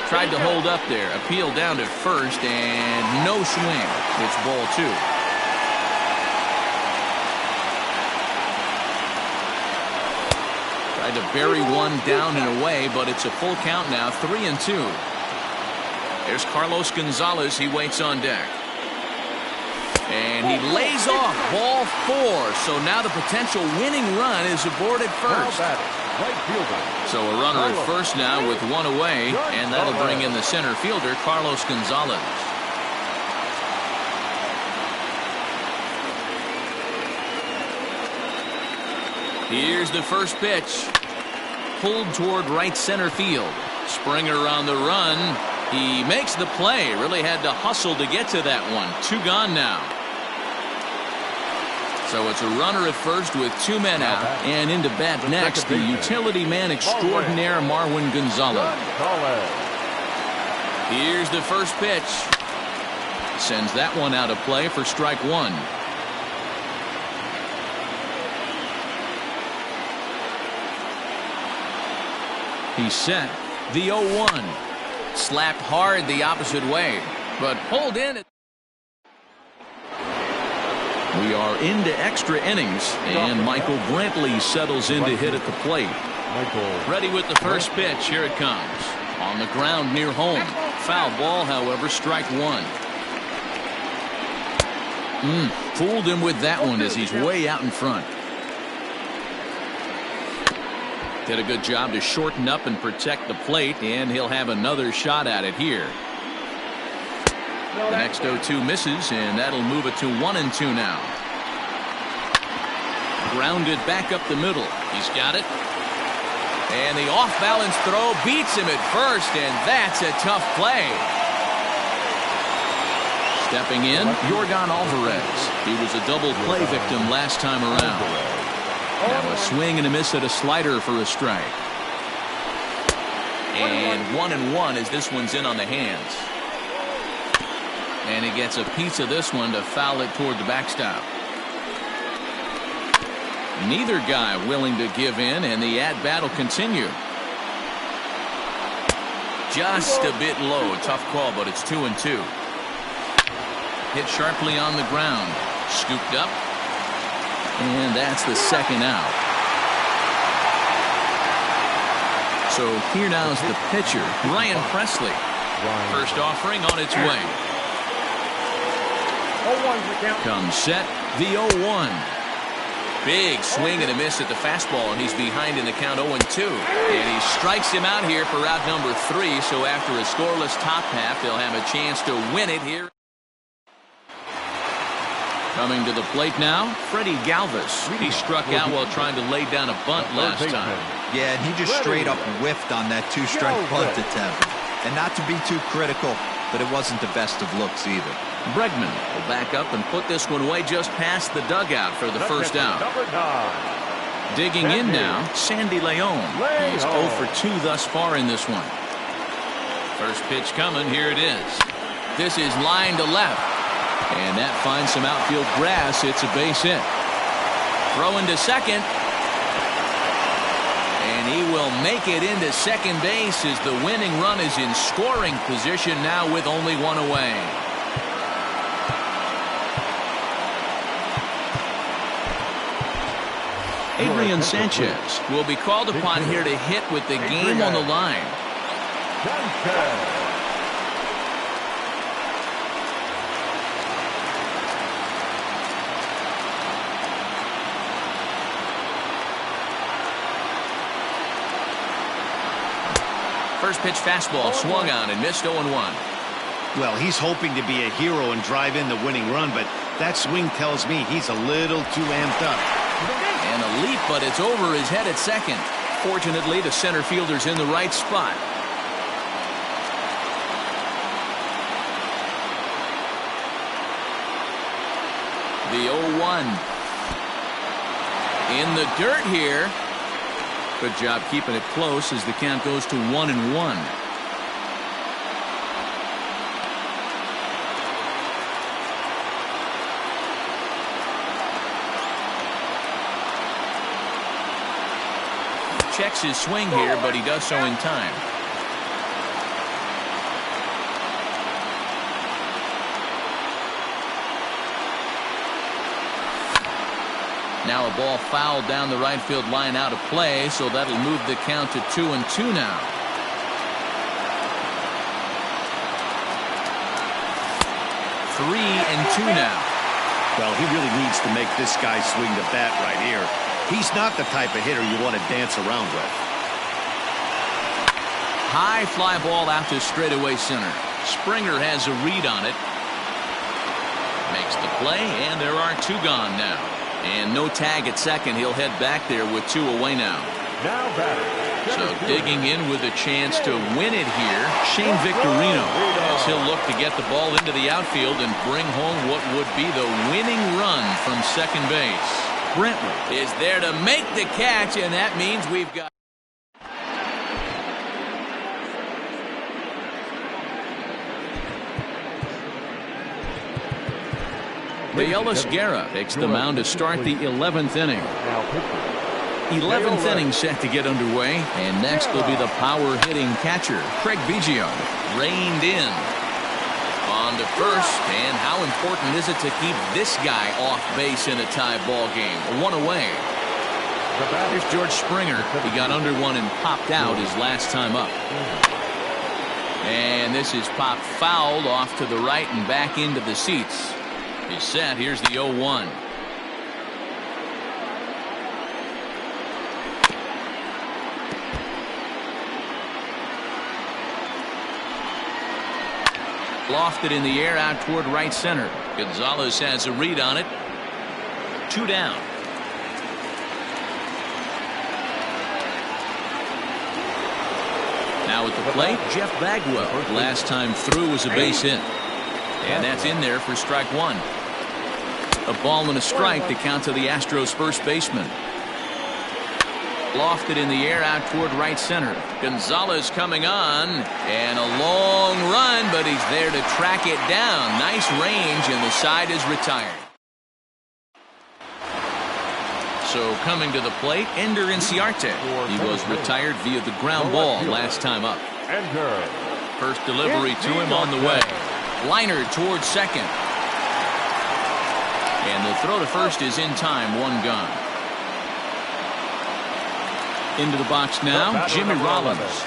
Tried to hold up there. Appeal down to first, and no swing. It's ball 2. Tried to bury one down and away, but it's a full count now. 3-2. There's Carlos Gonzalez. He waits on deck. And he lays off ball 4. So now the potential winning run is aboard at first. So a runner at first now with 1 away, and that'll bring in the center fielder, Carlos Gonzalez. Here's the first pitch. Pulled toward right center field. Springer on the run. He makes the play. Really had to hustle to get to that one. 2 gone now. So it's a runner at first with 2 men out, and into bat next, the utility man extraordinaire Marwin Gonzalez. Here's the first pitch. Sends that one out of play for strike 1. He's set. The 0-1. Slapped hard the opposite way, but pulled in. We are into extra innings, and Michael Brantley settles in to hit at the plate. Ready with the first pitch. Here it comes. On the ground near home. Foul ball, however, strike 1. Fooled him with that one as he's way out in front. Did a good job to shorten up and protect the plate, and he'll have another shot at it here. The next 0-2 misses, and that'll move it to 1-2 now. Grounded back up the middle. He's got it. And the off-balance throw beats him at first, and that's a tough play. Stepping in, Yordan Alvarez. He was a double play victim last time around. Now a swing and a miss at a slider for a strike. And 1-1 as this one's in on the hands. And he gets a piece of this one to foul it toward the backstop. Neither guy willing to give in, and the at-bat will continue. Just a bit low. Tough call, but it's 2-2. Hit sharply on the ground. Scooped up. And that's the second out. So here now is the pitcher, Ryan Presley. First offering on its way. Comes set, the 0-1. Big swing and a miss at the fastball, and he's behind in the count 0-2. And he strikes him out here for out number 3, so after a scoreless top half, they'll have a chance to win it here. Coming to the plate now, Freddie Galvis. He struck out while trying to lay down a bunt last time. Yeah, and he just straight up whiffed on that 2-strike bunt attempt. And not to be too critical, but it wasn't the best of looks either. Bregman will back up and put this one away just past the dugout for the first out. Digging in now, Sandy Leon. He's 0 for 2 thus far in this one. First pitch coming. Here it is. This is line to left. And that finds some outfield grass. It's a base hit. Throw into second. And he will make it into second base as the winning run is in scoring position now with only 1 away. Adrian Sanchez will be called upon here to hit with the game on the line. First pitch fastball swung on and missed 0-1. Well, he's hoping to be a hero and drive in the winning run, but that swing tells me he's a little too amped up. And a leap, but it's over his head at second. Fortunately, the center fielder's in the right spot. The 0-1. In the dirt here. Good job keeping it close as the count goes to 1-1. Checks his swing here, but he does so in time. Now a ball fouled down the right field line out of play, so that'll move the count to 2-2 now. Three and 2 now. Well, he really needs to make this guy swing the bat right here. He's not the type of hitter you want to dance around with. High fly ball out to straightaway center. Springer has a read on it. Makes the play, and there are 2 gone now. And no tag at second. He'll head back there with 2 away now. Now batting, So digging in with a chance to win it here, Shane Victorino, as he'll look to get the ball into the outfield and bring home what would be the winning run from second base. Brentwood is there to make the catch, and that means we've got Aguilas takes the mound to start the 11th inning. 11th inning set to get underway, and next will be the power-hitting catcher, Craig Biggio, reined in. On to first, and how important is it to keep this guy off base in a tie ball game? One away. Here's George Springer. He got under one and popped out his last time up. And this is popped fouled off to the right and back into the seats. He's set. Here's the 0-1. Lofted in the air out toward right center. Gonzalez has a read on it. 2 down. Now at the plate, Jeff Bagwell. Last time through was a base hit. And that's in there for strike 1. A ball and a strike to count to the Astros first baseman. Lofted in the air out toward right center. Gonzalez coming on, and a long run, but he's there to track it down. Nice range, and the side is retired. So coming to the plate, Ender Inciarte. He was retired via the ground ball last time up. First delivery to him on the way. Liner towards second. And the throw to first is in time, 1 gone. Into the box now, Jimmy Rollins.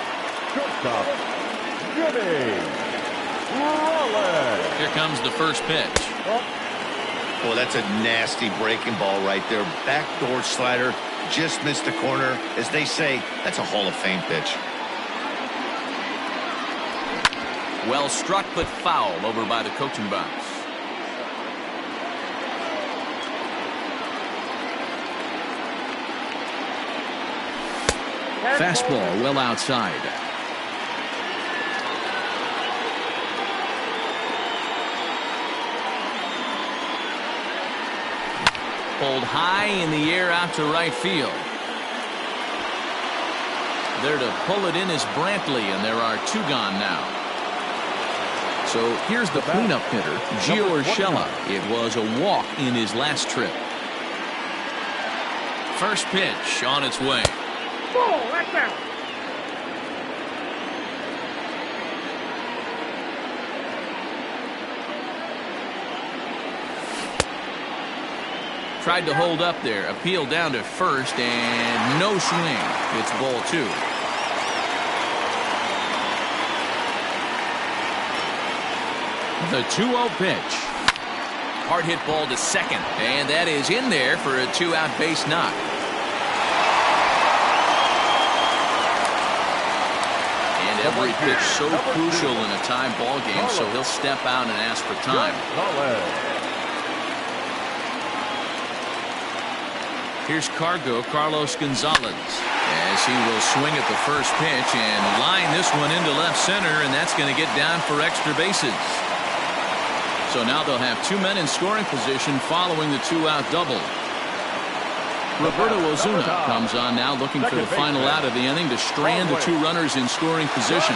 Here comes the first pitch. Well, that's a nasty breaking ball right there. Backdoor slider, just missed the corner. As they say, that's a Hall of Fame pitch. Well struck, but foul over by the coaching box. Fastball well outside. Pulled high in the air out to right field. There to pull it in is Brantley, and there are 2 gone now. So here's the cleanup hitter, Gio Urshela. It was a walk in his last trip. First pitch on its way. Right there. Tried to hold up there. Appeal down to first, and no swing. It's ball 2. The 2-0 pitch. Hard hit ball to second, and that is in there for a 2-out base knock. And every pitch so crucial in a tie ball game, so he'll step out and ask for time. Here's Carlos Gonzalez, as he will swing at the first pitch and line this one into left center, and that's going to get down for extra bases. So now they'll have 2 men in scoring position following the 2-out double. Roberto Ozuna comes on now, looking for the final out of the inning to strand the 2 runners in scoring position.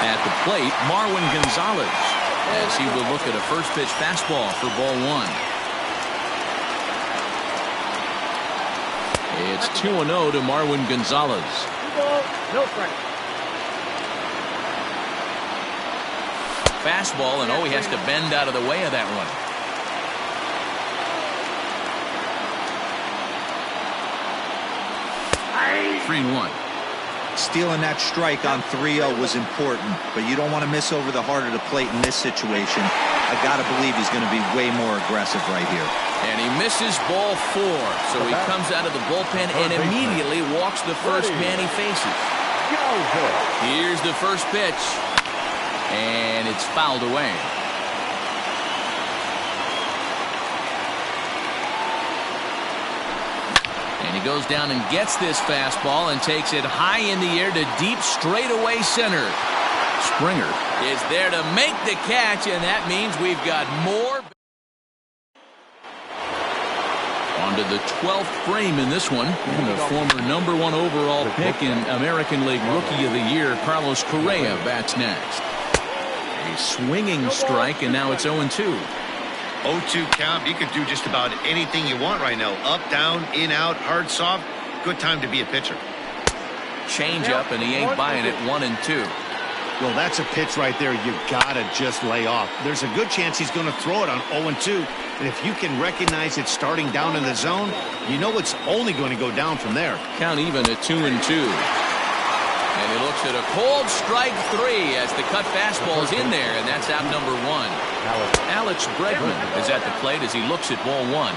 At the plate, Marwin Gonzalez, as he will look at a first pitch fastball for ball 1. It's 2-0 to Marwin Gonzalez. No strike. Fastball, and he has to bend out of the way of that one. Aye. 3-1. Stealing that strike on 3-0 was important, but you don't want to miss over the heart of the plate in this situation. I got to believe he's going to be way more aggressive right here. And he misses ball 4, so he comes out of the bullpen and immediately walks the first man he faces. Here's the first pitch, and it's fouled away. And he goes down and gets this fastball and takes it high in the air to deep straightaway center. Springer is there to make the catch, and that means we've got more. On to the 12th frame in this one. And the former #1 overall pick in American League Rookie of the Year, Carlos Correa, bats next. A swinging strike, and now it's 0-2. 0-2 count. You could do just about anything you want right now. Up, down, in, out, hard, soft. Good time to be a pitcher. Change up, and he ain't buying it. 1-2. Well, that's a pitch right there you gotta just lay off. There's a good chance he's going to throw it on 0-2, and if you can recognize it starting down in the zone, you know it's only going to go down from there. Count even at 2-2. And he looks at a cold strike 3 as the cut fastball is in there, and that's out number 1. Alex Bregman is at the plate as he looks at ball 1.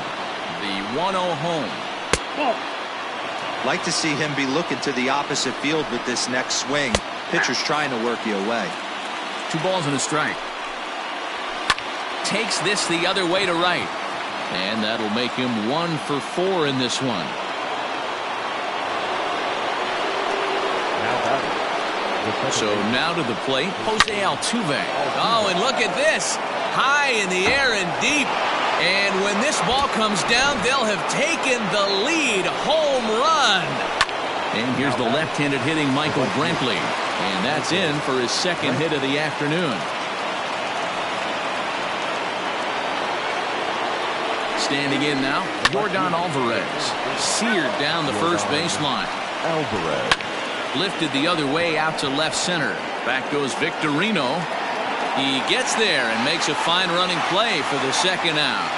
The 1-0 home. Like to see him be looking to the opposite field with this next swing. Pitcher's trying to work you away. 2 balls and a strike. Takes this the other way to right. And that'll make him 1 for 4 in this one. So now to the plate, Jose Altuve. Oh, and look at this. High in the air and deep. And when this ball comes down, they'll have taken the lead. Home run. And here's the left-handed hitting Michael Brantley. And that's in for his second hit of the afternoon. Standing in now, Yordan Alvarez. Seared down the first baseline. Alvarez. Lifted the other way out to left center. Back goes Victorino. He gets there and makes a fine running play for the second out.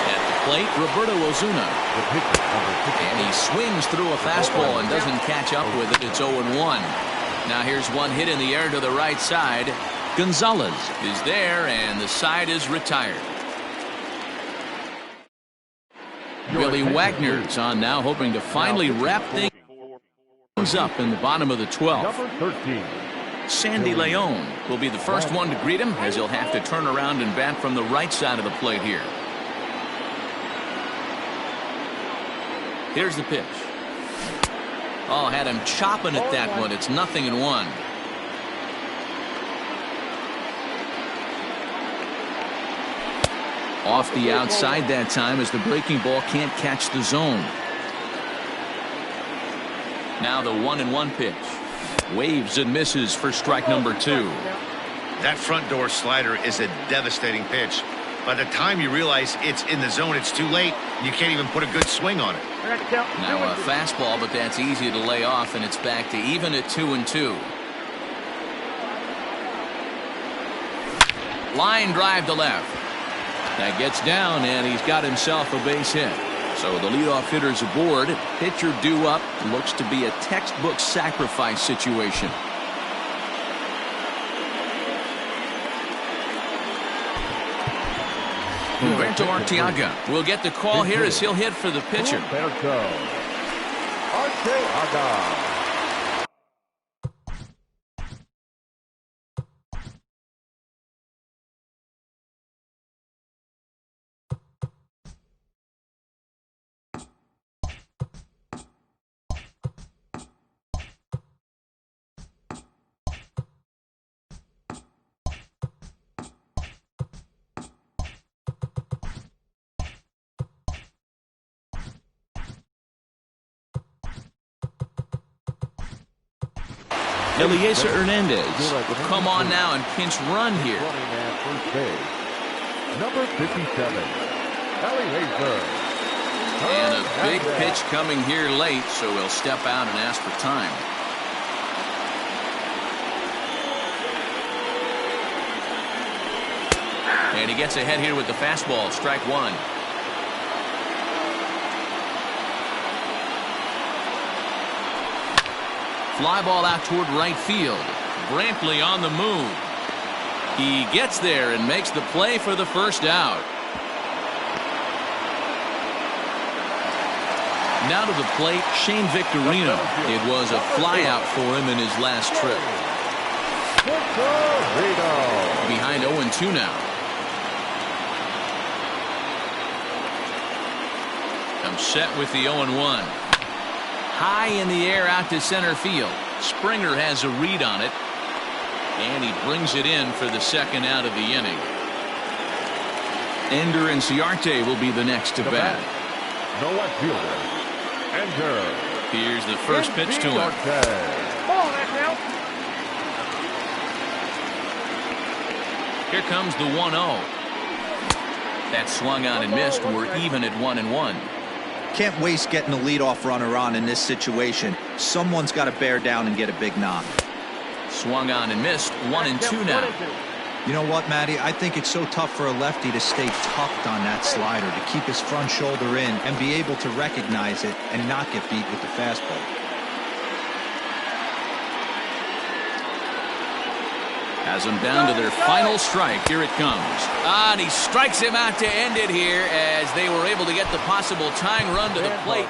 At the plate, Roberto Ozuna. And he swings through a fastball and doesn't catch up with it. It's 0-1. Now here's one hit in the air to the right side. Gonzalez is there, and the side is retired. Billy Wagner's on now, hoping to finally wrap things up in the bottom of the 12th. Number 13. Sandy Leon will be the first one to greet him, as he'll have to turn around and bat from the right side of the plate here. Here's the pitch. Oh, had him chopping at that one. It's 0-1. Off the outside that time as the breaking ball can't catch the zone. Now the 1-1 pitch. Waves and misses for strike number 2. That front door slider is a devastating pitch. By the time you realize it's in the zone, it's too late. You can't even put a good swing on it. Now a fastball, but that's easy to lay off, and it's back to even at 2-2. Line drive to left. That gets down, and he's got himself a base hit. So the leadoff hitter's aboard. Pitcher due up. Looks to be a textbook sacrifice situation. Humberto Arteaga will get the call here as he'll hit for the pitcher. Humberto Arteaga. Eliezer Hernandez will come on now and pinch run here. Number 57, Eliezer. And a big pitch coming here late, so he'll step out and ask for time. And he gets ahead here with the fastball. Strike 1. Fly ball out toward right field. Brantley on the move. He gets there and makes the play for the first out. Now to the plate, Shane Victorino. It was a fly out for him in his last trip. Behind 0-2 now. I'm set with the 0-1. High in the air out to center field. Springer has a read on it, and he brings it in for the second out of the inning. Ender Inciarte will be the next to bat. No left fielder. Enter. Here's the first pitch to him. Ball, that's out. Here comes the 1-0. That swung on and missed. We're even at 1-1. Can't waste getting a leadoff runner on in this situation. Someone's got to bear down and get a big knock. Swung on and missed. 1-2 now. You know what, Matty? I think it's so tough for a lefty to stay tucked on that slider, to keep his front shoulder in and be able to recognize it and not get beat with the fastball. Has them down to their final strike. Here it comes. And he strikes him out to end it here as they were able to get the possible tying run to the plate.